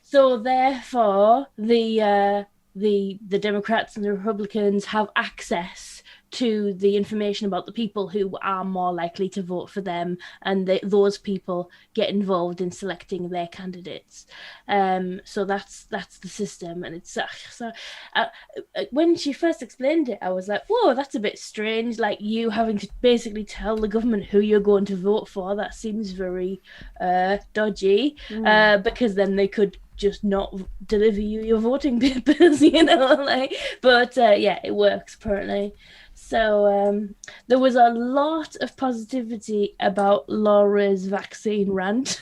Speaker 4: So therefore, the Democrats and the Republicans have access to the information about the people who are more likely to vote for them, and those people get involved in selecting their candidates. So that's the system, and it's when she first explained it, I was like, whoa, that's a bit strange. Like, you having to basically tell the government who you're going to vote for. That seems very dodgy, because then they could just not deliver you your voting papers, but it works apparently. So there was a lot of positivity about Laura's vaccine rant.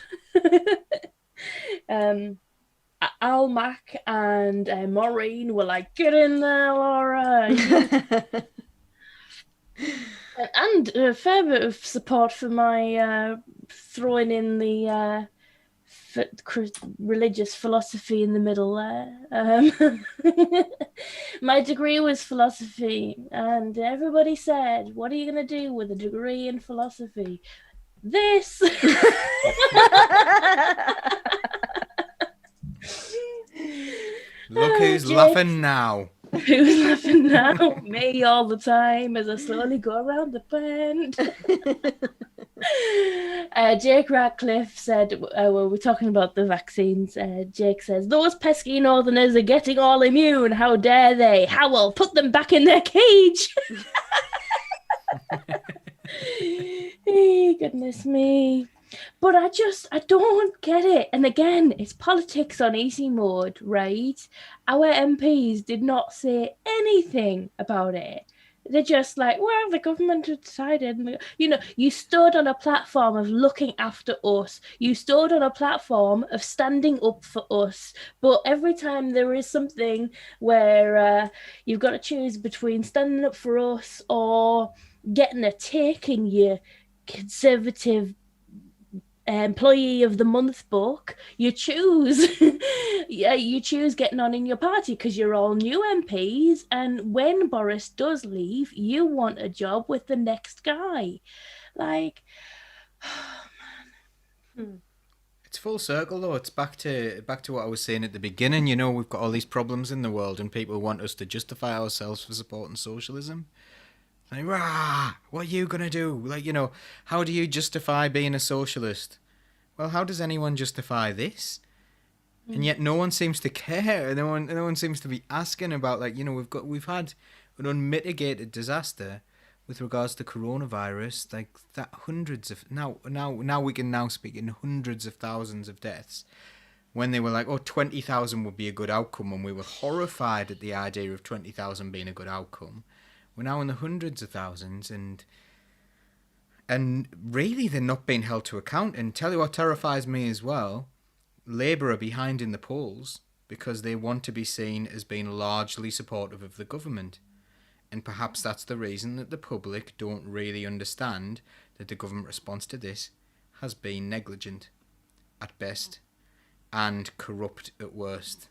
Speaker 4: Al Mac and Maureen were like, get in there, Laura. And a fair bit of support for my throwing in the religious philosophy in the middle there. My degree was philosophy, and everybody said, what are you going to do with a degree in philosophy? This.
Speaker 3: Look who's laughing now.
Speaker 4: Who's laughing now? Me all the time as I slowly go around the bend. Jake Ratcliffe said, we're talking about the vaccines. Jake says, those pesky northerners are getting all immune. How dare they? Howell, put them back in their cage. Goodness me. But I don't get it. And again, it's politics on easy mode, right? Our MPs did not say anything about it. They're just like, well, the government had decided. You stood on a platform of looking after us. You stood on a platform of standing up for us. But every time there is something where you've got to choose between standing up for us or getting a take in your conservative employee of the month book, you choose you choose getting on in your party because you're all new MPs, and when Boris does leave, you want a job with the next guy. Like, oh man.
Speaker 3: It's full circle though. It's back to what I was saying at the beginning. We've got all these problems in the world and people want us to justify ourselves for supporting socialism. Like, rah, what are you going to do? Like, how do you justify being a socialist? Well, how does anyone justify this? And yet no one seems to care. No one seems to be asking about, like, we've had an unmitigated disaster with regards to coronavirus, like that hundreds of, now we can now speak in hundreds of thousands of deaths. When they were like, 20,000 would be a good outcome, and we were horrified at the idea of 20,000 being a good outcome. We're now in the hundreds of thousands, and really they're not being held to account. And tell you what terrifies me as well, Labour are behind in the polls because they want to be seen as being largely supportive of the government. And perhaps that's the reason that the public don't really understand that the government response to this has been negligent at best and corrupt at worst.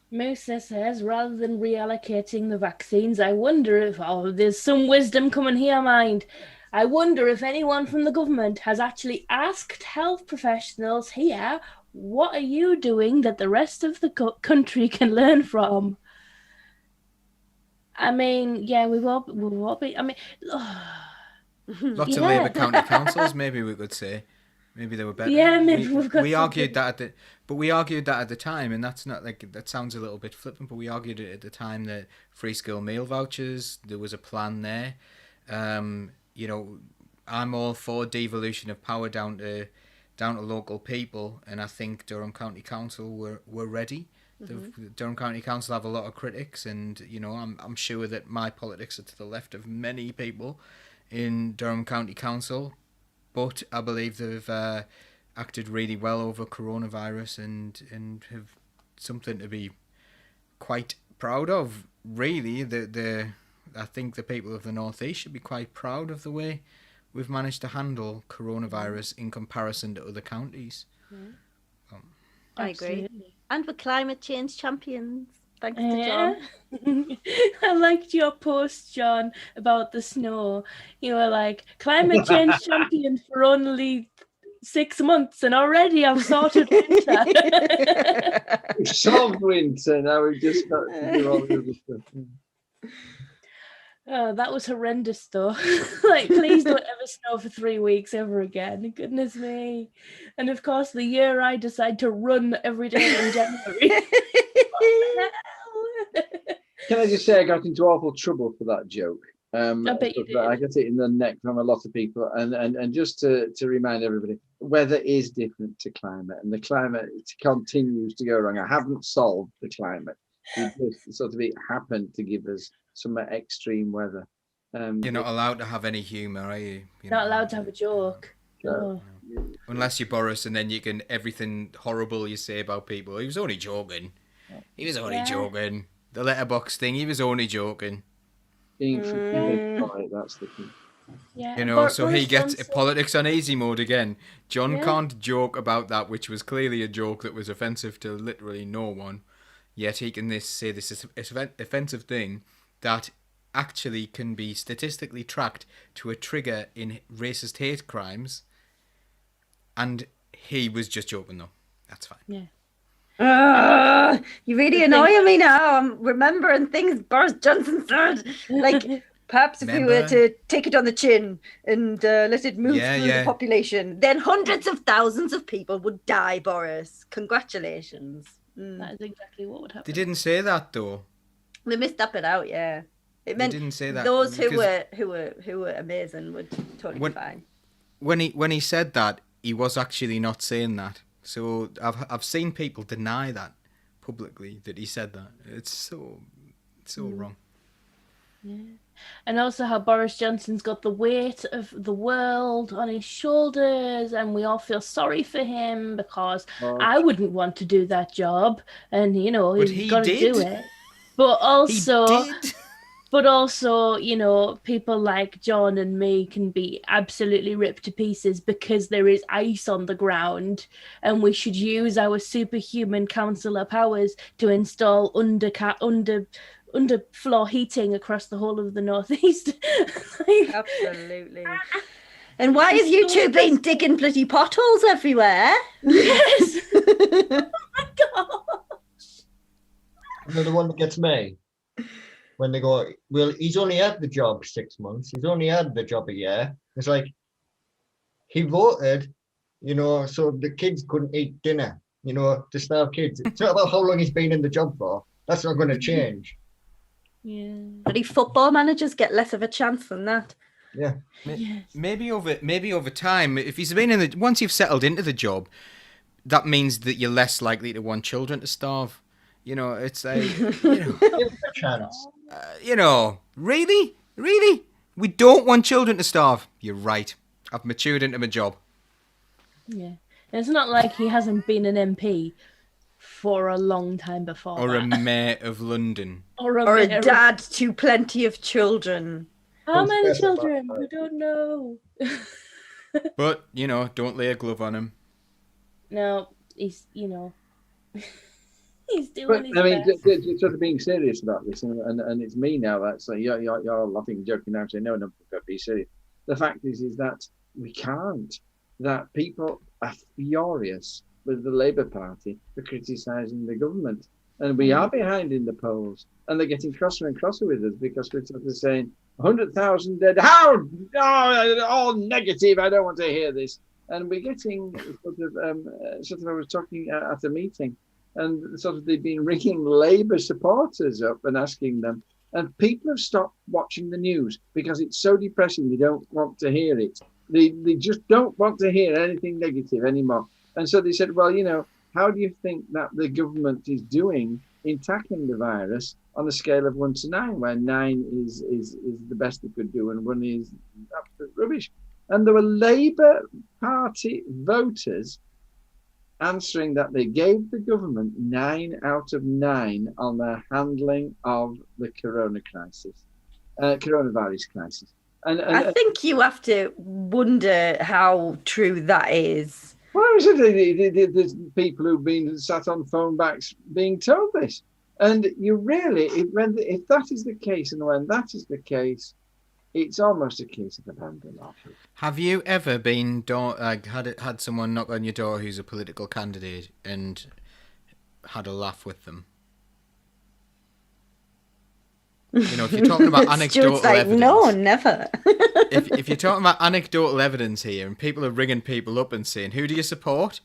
Speaker 4: Musa says, rather than reallocating the vaccines, I wonder if, there's some wisdom coming here, mind. I wonder if anyone from the government has actually asked health professionals here, what are you doing that the rest of the country can learn from? I mean, yeah, we've all been, I mean,
Speaker 3: Lots of
Speaker 4: yeah.
Speaker 3: Labour county councils, maybe we could say. Maybe they were better.
Speaker 4: Yeah, maybe we've got
Speaker 3: we argued
Speaker 4: something.
Speaker 3: but we argued that at the time, and that's not like, that sounds a little bit flippant, but we argued it at the time that free school meal vouchers, there was a plan there. You know, I'm all for devolution of power down to local people, and I think Durham County Council were ready. The Durham County Council have a lot of critics, and you know, I'm sure that my politics are to the left of many people in Durham County Council, but I believe they've acted really well over coronavirus and have something to be quite proud of. Really, I think the people of the North East should be quite proud of the way we've managed to handle coronavirus in comparison to other counties.
Speaker 5: I agree.
Speaker 4: Absolutely.
Speaker 5: And we're climate change champions. Thanks to John.
Speaker 4: I liked your post, John, about the snow. You were like, climate change champion for only 6 months, and already I've sorted winter.
Speaker 2: We've solved winter, now we've just got to do all the other stuff.
Speaker 4: Oh, that was horrendous, though. Like, please don't ever snow for 3 weeks ever again. Goodness me. And of course, the year I decide to run every day in January. What the hell?
Speaker 2: Can I just say I got into awful trouble for that joke?
Speaker 4: I bet you did.
Speaker 2: I got it in the neck from a lot of people. And just to remind everybody, weather is different to climate, and the climate continues to go wrong. I haven't solved the climate. It just sort of it happened to give us some extreme weather.
Speaker 3: You're not allowed to have any humour, are you? You're
Speaker 4: Not allowed to have a joke.
Speaker 2: So,
Speaker 3: Unless you're Boris, and then you can, everything horrible you say about people. He was only joking. He was only joking. The letterbox thing, he was only joking.
Speaker 2: being forgiven by it, that's the thing.
Speaker 4: Yeah,
Speaker 3: You know, so
Speaker 4: Boris
Speaker 3: he gets
Speaker 4: Johnson-
Speaker 3: politics on easy mode again. John
Speaker 4: Yeah.
Speaker 3: can't joke about that, which was clearly a joke that was offensive to literally no one. Yet he can say this is offensive thing that actually can be statistically tracked to a trigger in racist hate crimes. And he was just joking, though. That's fine.
Speaker 4: Yeah.
Speaker 5: You really annoy me now. I'm remembering things Boris Johnson said. Like, perhaps if we were
Speaker 3: Remember?
Speaker 5: to take it on the chin and let it move
Speaker 3: Yeah,
Speaker 5: through
Speaker 3: yeah.
Speaker 5: the population, then hundreds of thousands of people would die, Boris. Congratulations.
Speaker 4: That is exactly what would happen.
Speaker 3: They didn't say that, though.
Speaker 5: They missed that bit out, yeah. It
Speaker 3: They
Speaker 5: meant
Speaker 3: didn't say that.
Speaker 5: those who
Speaker 3: because
Speaker 5: were amazing would totally
Speaker 3: When-
Speaker 5: be fine.
Speaker 3: when he said that, he was actually not saying that. So I've seen people deny that publicly, that he said that. It's so wrong.
Speaker 4: And also how Boris Johnson's got the weight of the world on his shoulders, and we all feel sorry for him because I wouldn't want to do that job, and you know
Speaker 3: But
Speaker 4: he's
Speaker 3: he
Speaker 4: got to
Speaker 3: did.
Speaker 4: do it. But also,
Speaker 3: He did.
Speaker 4: but also, you know, people like John and me can be absolutely ripped to pieces because there is ice on the ground, and we should use our superhuman councillor powers to install underfloor heating across the whole of the northeast.
Speaker 5: Absolutely. And why have you two been digging bloody potholes everywhere?
Speaker 4: Yes. Oh my god.
Speaker 6: You know, the one that gets me when they go, well, he's only had the job 6 months. He's only had the job a year. It's like, he voted, you know, so the kids couldn't eat dinner, you know, to starve kids. It's not about how long he's been in the job for. That's not going to change.
Speaker 4: Yeah.
Speaker 5: Bloody football managers get less of a chance than that.
Speaker 6: Yeah.
Speaker 4: Yes.
Speaker 3: Maybe over time, if he's been once you've settled into the job, that means that you're less likely to want children to starve. You know, it's like,
Speaker 6: Give him a chance.
Speaker 3: really? We don't want children to starve. You're right. I've matured into my job.
Speaker 4: Yeah. And it's not like he hasn't been an MP for a long time before.
Speaker 3: Or a
Speaker 4: that.
Speaker 3: mayor of London.
Speaker 5: Or a dad to plenty of children.
Speaker 4: How many
Speaker 6: Confess about
Speaker 4: children?
Speaker 6: that.
Speaker 4: We don't know.
Speaker 3: But, you know, don't lay a glove on him.
Speaker 4: No, he's, you know. He's doing
Speaker 2: But
Speaker 4: his
Speaker 2: I mean,
Speaker 4: best.
Speaker 2: sort of being serious about this, and it's me now that's like you're all laughing, joking now, saying no, we've got to be serious. The fact is that we can't. That people are furious with the Labour Party for criticising the government, and we are behind in the polls, and they're getting crosser and crosser with us because we're sort of saying 100,000 dead. How? Oh, all negative. I don't want to hear this. And we're getting sort of. I was talking at a meeting. And sort of they've been ringing Labour supporters up and asking them, and people have stopped watching the news because it's so depressing. They don't want to hear it. They just don't want to hear anything negative anymore. And so they said, well, how do you think that the government is doing in tackling the virus on a scale of 1 to 9, where 9 is the best they could do and 1 is absolute rubbish? And there were Labour Party voters answering that they gave the government 9 out of 9 on their handling of the coronavirus crisis. And
Speaker 5: I think you have to wonder how true that is.
Speaker 2: Well, there's people who've been sat on phone backs being told this. And you really, if that is the case, and when that is the case, it's almost a case of abandon.
Speaker 3: Have you ever been had someone knock on your door who's a political candidate and had a laugh with them? If you're talking about anecdotal evidence.
Speaker 5: No, never.
Speaker 3: if you're talking about anecdotal evidence here, and people are ringing people up and saying, "Who do you support?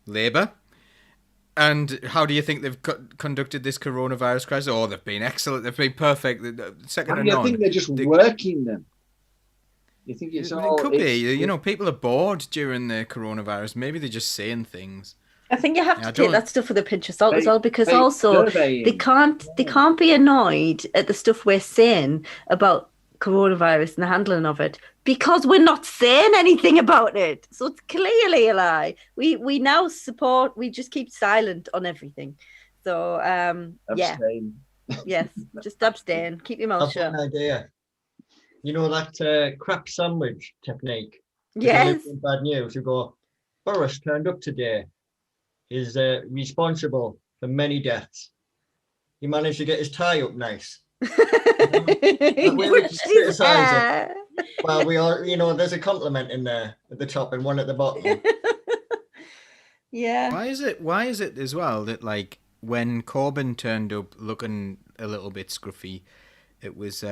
Speaker 3: Labour." And how do you think they've conducted this coronavirus crisis? Oh, they've been excellent. They've been perfect. Second to none.
Speaker 2: I think they're just working them. You think it's all...
Speaker 3: It could be. People are bored during the coronavirus. Maybe they're just saying things.
Speaker 5: I think you have to take that stuff with a pinch of salt as well, because also they can't be annoyed at the stuff we're saying about coronavirus and the handling of it, because we're not saying anything about it. So it's clearly a lie. We now support, we just keep silent on everything. So
Speaker 2: abstain.
Speaker 5: Yes, just abstain. Keep your mouth shut.
Speaker 6: I've got an idea. You know that crap sandwich technique?
Speaker 5: Yes.
Speaker 6: Bad news. You go, Boris turned up today. Is responsible for many deaths. He managed to get his tie up nice. Well, we are, there's a compliment in there at the top and one at the bottom.
Speaker 5: Yeah.
Speaker 3: Why is it as well that, like, when Corbyn turned up looking a little bit scruffy, it was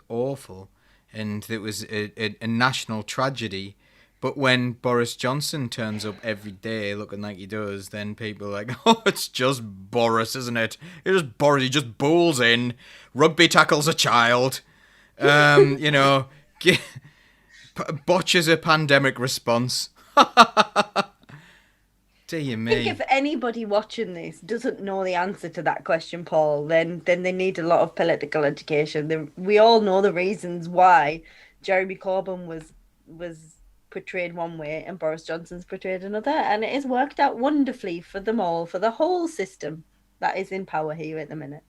Speaker 3: awful, and it was a national tragedy. But when Boris Johnson turns up every day looking like he does, then people are like, oh, it's just Boris, isn't it? It's just Boris, he just bowls in, rugby tackles a child, botches a pandemic response. Dear me.
Speaker 5: I think if anybody watching this doesn't know the answer to that question, Paul, then they need a lot of political education. We all know the reasons why Jeremy Corbyn was portrayed one way and Boris Johnson's portrayed another, and it has worked out wonderfully for them all, for the whole system that is in power here at the minute.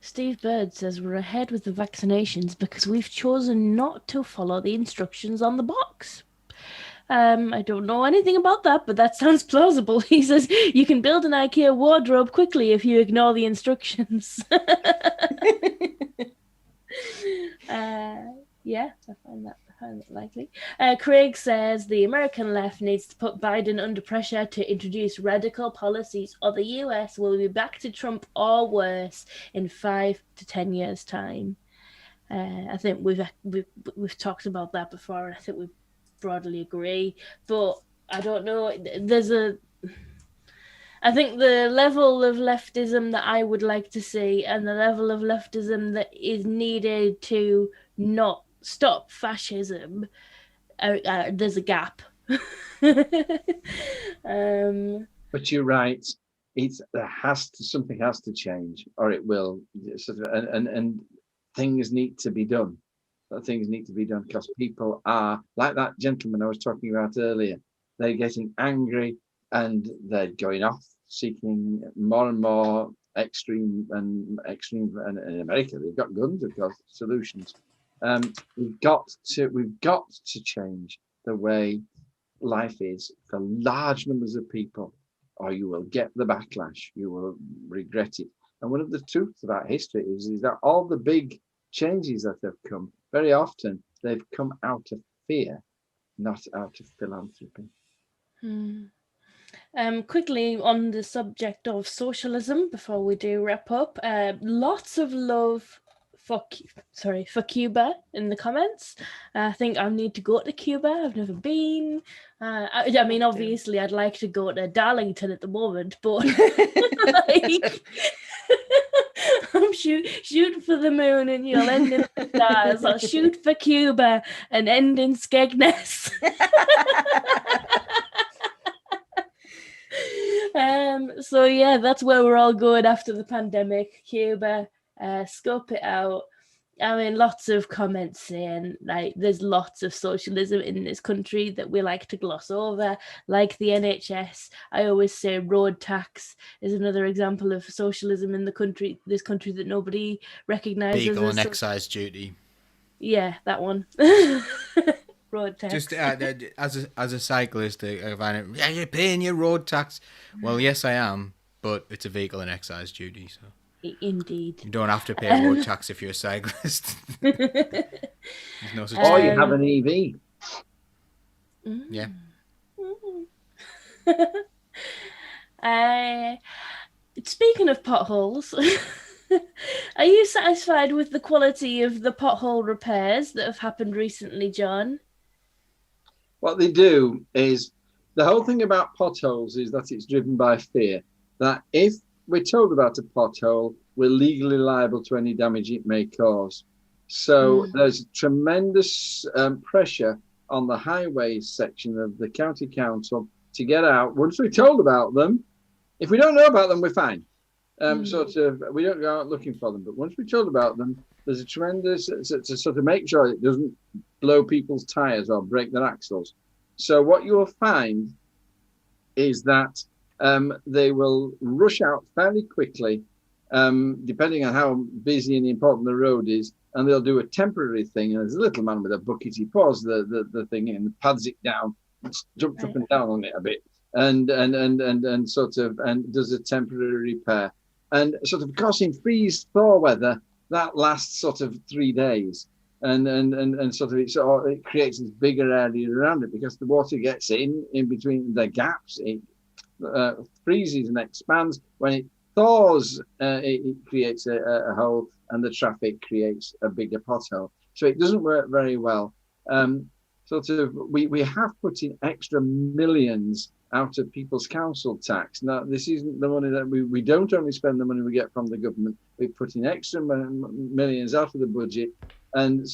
Speaker 4: Steve Bird says we're ahead with the vaccinations because we've chosen not to follow the instructions on the box. I don't know anything about that, but that sounds plausible. He says you can build an IKEA wardrobe quickly if you ignore the instructions. Yeah, I find that likely. Craig says the American left needs to put Biden under pressure to introduce radical policies, or the US will be back to Trump or worse in 5 to 10 years' time. I think we've talked about that before, and I think we broadly agree. But I don't know. I think the level of leftism that I would like to see and the level of leftism that is needed to not stop fascism, there's a gap.
Speaker 2: But you're right. Something has to change, or it will. And things need to be done. Things need to be done because people are like that gentleman I was talking about earlier. They're getting angry and they're going off seeking more and more extreme and in America they've got guns, of course, solutions. We've got to change the way life is for large numbers of people, or you will get the backlash, you will regret it. And one of the truths about history is that all the big changes that have come, very often they've come out of fear, not out of philanthropy.
Speaker 4: Quickly on the subject of socialism before we do wrap up, lots of love for Cuba in the comments. I think I need to go to Cuba. I've never been. I mean, obviously, I'd like to go to Darlington at the moment, but like, I'm shoot for the moon and you'll end in the stars. I'll shoot for Cuba and end in Skegness. So yeah, that's where we're all going after the pandemic. Cuba, scope it out. I mean, lots of comments saying like there's lots of socialism in this country that we like to gloss over, like the NHS. I always say road tax is another example of socialism in this country that nobody recognises.
Speaker 3: Vehicle and excise duty.
Speaker 4: Yeah, that one. Road tax.
Speaker 3: Just as a cyclist, I find it. Yeah, you're paying your road tax. Well, yes, I am, but it's a vehicle and excise duty, so.
Speaker 4: Indeed.
Speaker 3: You don't have to pay road tax if you're a cyclist. There's no such
Speaker 2: Or
Speaker 3: thing.
Speaker 2: you have an EV.
Speaker 3: Yeah.
Speaker 4: Speaking of potholes, are you satisfied with the quality of the pothole repairs that have happened recently, John?
Speaker 2: What they do is, the whole thing about potholes is that it's driven by fear. That if we're told about a pothole, we're legally liable to any damage it may cause. So there's tremendous pressure on the highways section of the county council to get out. Once we're told about them, if we don't know about them, we're fine. We don't go out looking for them. But once we're told about them, there's a tremendous to sort of make sure it doesn't blow people's tires or break their axles. So what you will find is that they will rush out fairly quickly, depending on how busy and important the road is, and they'll do a temporary thing. And there's a little man with a bucket. He pours the thing in, pads it down, jumps up and down on it a bit, and does a temporary repair. And sort of, of course, in freeze thaw weather, that lasts sort of 3 days. And sort of it creates this bigger area around it because the water gets in between the gaps. It freezes and expands. When it thaws, it creates a hole, and the traffic creates a bigger pothole. So it doesn't work very well. We have put in extra millions out of people's council tax. Now, this isn't the money that we don't only spend the money we get from the government. We put in extra millions out of the budget, and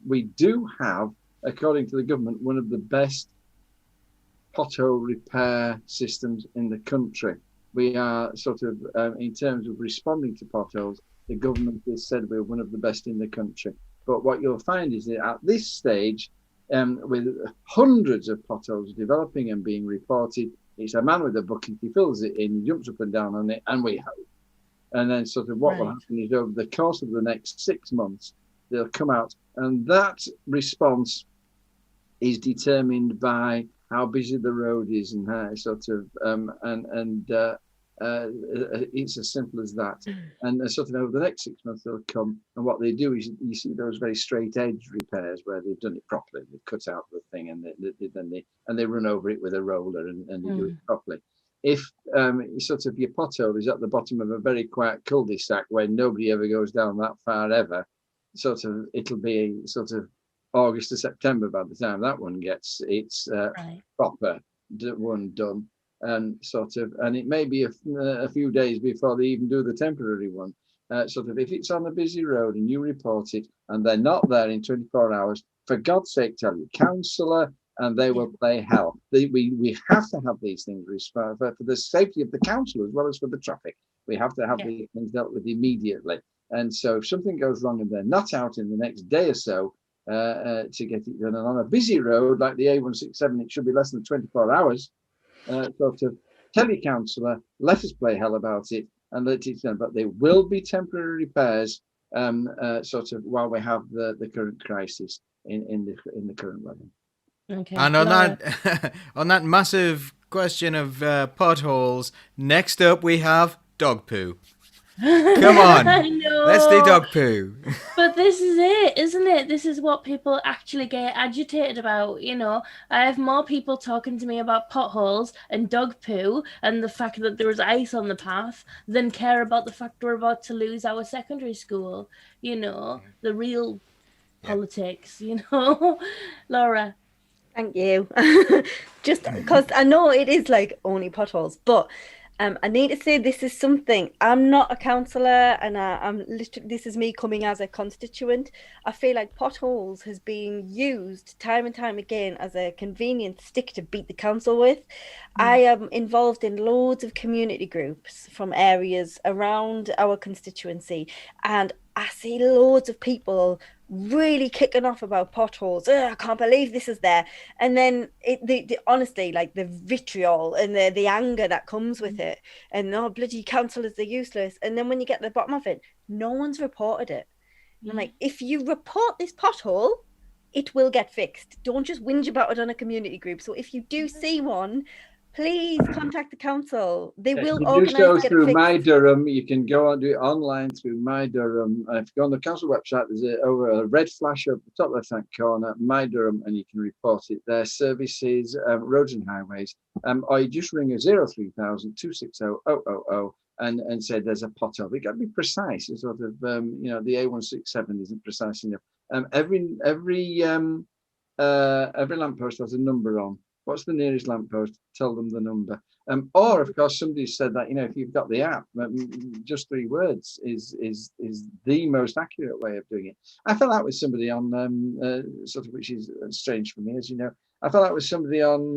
Speaker 2: we do have, according to the government, one of the best pothole repair systems in the country. We are in terms of responding to potholes, the government has said we're one of the best in the country. But what you'll find is that at this stage, with hundreds of potholes developing and being reported, it's a man with a bucket, he fills it in, jumps up and down on it, and we hope. And then what will happen is over the course of the next 6 months, they'll come out, and that response is determined by how busy the road is and how it's as simple as that. And over the next 6 months they'll come, and what they do is you see those very straight edge repairs where they've done it properly. They cut out the thing and they run over it with a roller and they do it properly. If your pothole is at the bottom of a very quiet cul-de-sac where nobody ever goes down that far ever, it'll be August to September by the time that one gets its proper one done. And it may be a few days before they even do the temporary one. If it's on a busy road and you report it and they're not there in 24 hours, for God's sake, tell your councillor, and they will play hell. We have to have these things for the safety of the council as well as for the traffic. We have to have these things dealt with immediately. And so if something goes wrong and they're not out in the next day or so to get it done, and on a busy road like the A167, it should be less than 24 hours. Tell your councillor, let us play hell about it, and let it done. But there will be temporary repairs, while we have the current crisis in the current weather.
Speaker 4: Okay.
Speaker 3: And on
Speaker 4: Laura.
Speaker 3: that, on that massive question of potholes, next up we have dog poo. Come on,
Speaker 4: No.
Speaker 3: let's do dog poo.
Speaker 4: But this is it, isn't it? This is what people actually get agitated about. You know, I have more people talking to me about potholes and dog poo and the fact that there was ice on the path than care about the fact we're about to lose our secondary school. You know, the real politics, you know. Laura.
Speaker 5: Thank you. Just because I know it is like only potholes, but I need to say this is something. I'm not a councillor, and I'm literally, this is me coming as a constituent. I feel like potholes has been used time and time again as a convenient stick to beat the council with. I am involved in loads of community groups from areas around our constituency, and I see loads of people really kicking off about potholes. I can't believe this is there. And then honestly, like the vitriol and the anger that comes with it, and bloody councillors are useless. And then when you get to the bottom of it, no one's reported it. And I'm like, if you report this pothole, it will get fixed. Don't just whinge about it on a community group. So if you do see one, please contact the council. They will organise
Speaker 2: go
Speaker 5: to get
Speaker 2: through
Speaker 5: it fixed.
Speaker 2: My Durham. You can go and do it online through My Durham. If you go on the council website, there's a red flash up the top left-hand corner, My Durham, and you can report it there. Services, roads and highways, or you just ring a 03000 260 000 and say there's a pothole. It got to be precise. It's sort of the A167 isn't precise enough. Every lamppost has a number on. What's the nearest lamppost? Tell them the number. Or of course, somebody said that if you've got the app, just 3 words is the most accurate way of doing it. I fell out with somebody on sort of, which is strange for me, as you know. I fell out with somebody on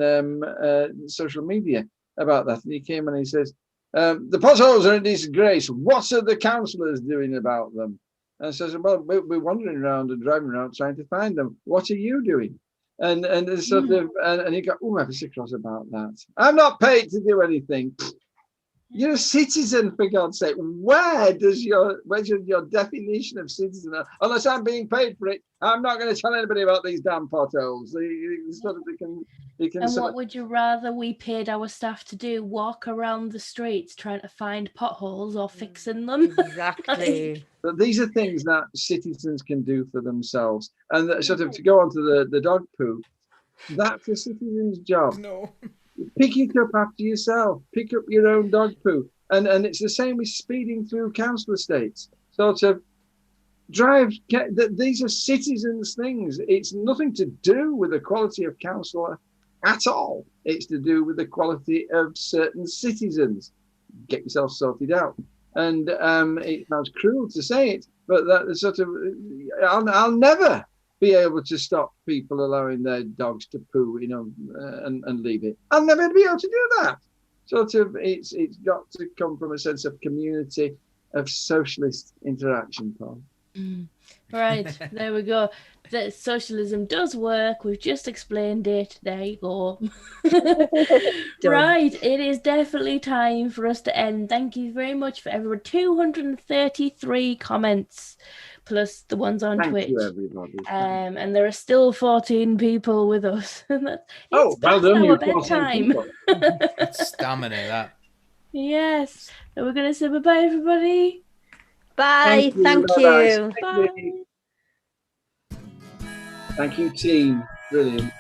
Speaker 2: social media about that, and he came and he says, "The potholes are a disgrace. What are the councillors doing about them?" And I says, "Well, we're wandering around and driving around trying to find them. What are you doing?" And it's sort of, and you go, "Oh, I have a cross about that. I'm not paid to do anything." You're a citizen, for God's sake. Where's your definition of citizen? Unless I'm being paid for it, I'm not going to tell anybody about these they can.
Speaker 4: And what would you rather we paid our staff to do? Walk around the streets trying to find potholes or fixing them?
Speaker 5: Exactly.
Speaker 2: But these are things that citizens can do for themselves. And sort of to go on to the dog poo, that's a citizen's job.
Speaker 3: No.
Speaker 2: Pick it up after yourself. Pick up your own dog poo. And it's the same with speeding through council estates. Sort of these are citizens' things. It's nothing to do with the quality of councillor at all. It's to do with the quality of certain citizens. Get yourself sorted out. And it sounds cruel to say it, but that is sort of, I'll never be able to stop people allowing their dogs to poo, and leave it. I'll never be able to do that. Sort of, it's got to come from a sense of community, of socialist interaction, Paul.
Speaker 4: Right, there we go. The socialism does work. We've just explained it. There you go. Right, it is definitely time for us to end. Thank you very much for everyone. 233 comments, plus the ones on Twitch.
Speaker 2: Thank you, everybody.
Speaker 4: And there are still 14 people with us. It's
Speaker 2: well
Speaker 4: past
Speaker 2: done,
Speaker 4: our
Speaker 2: you
Speaker 4: bedtime.
Speaker 3: That's stamina, that.
Speaker 4: Yes. So we're going to say bye-bye, everybody.
Speaker 5: Bye. Thank you.
Speaker 4: Bye.
Speaker 2: Thank you, team. Brilliant.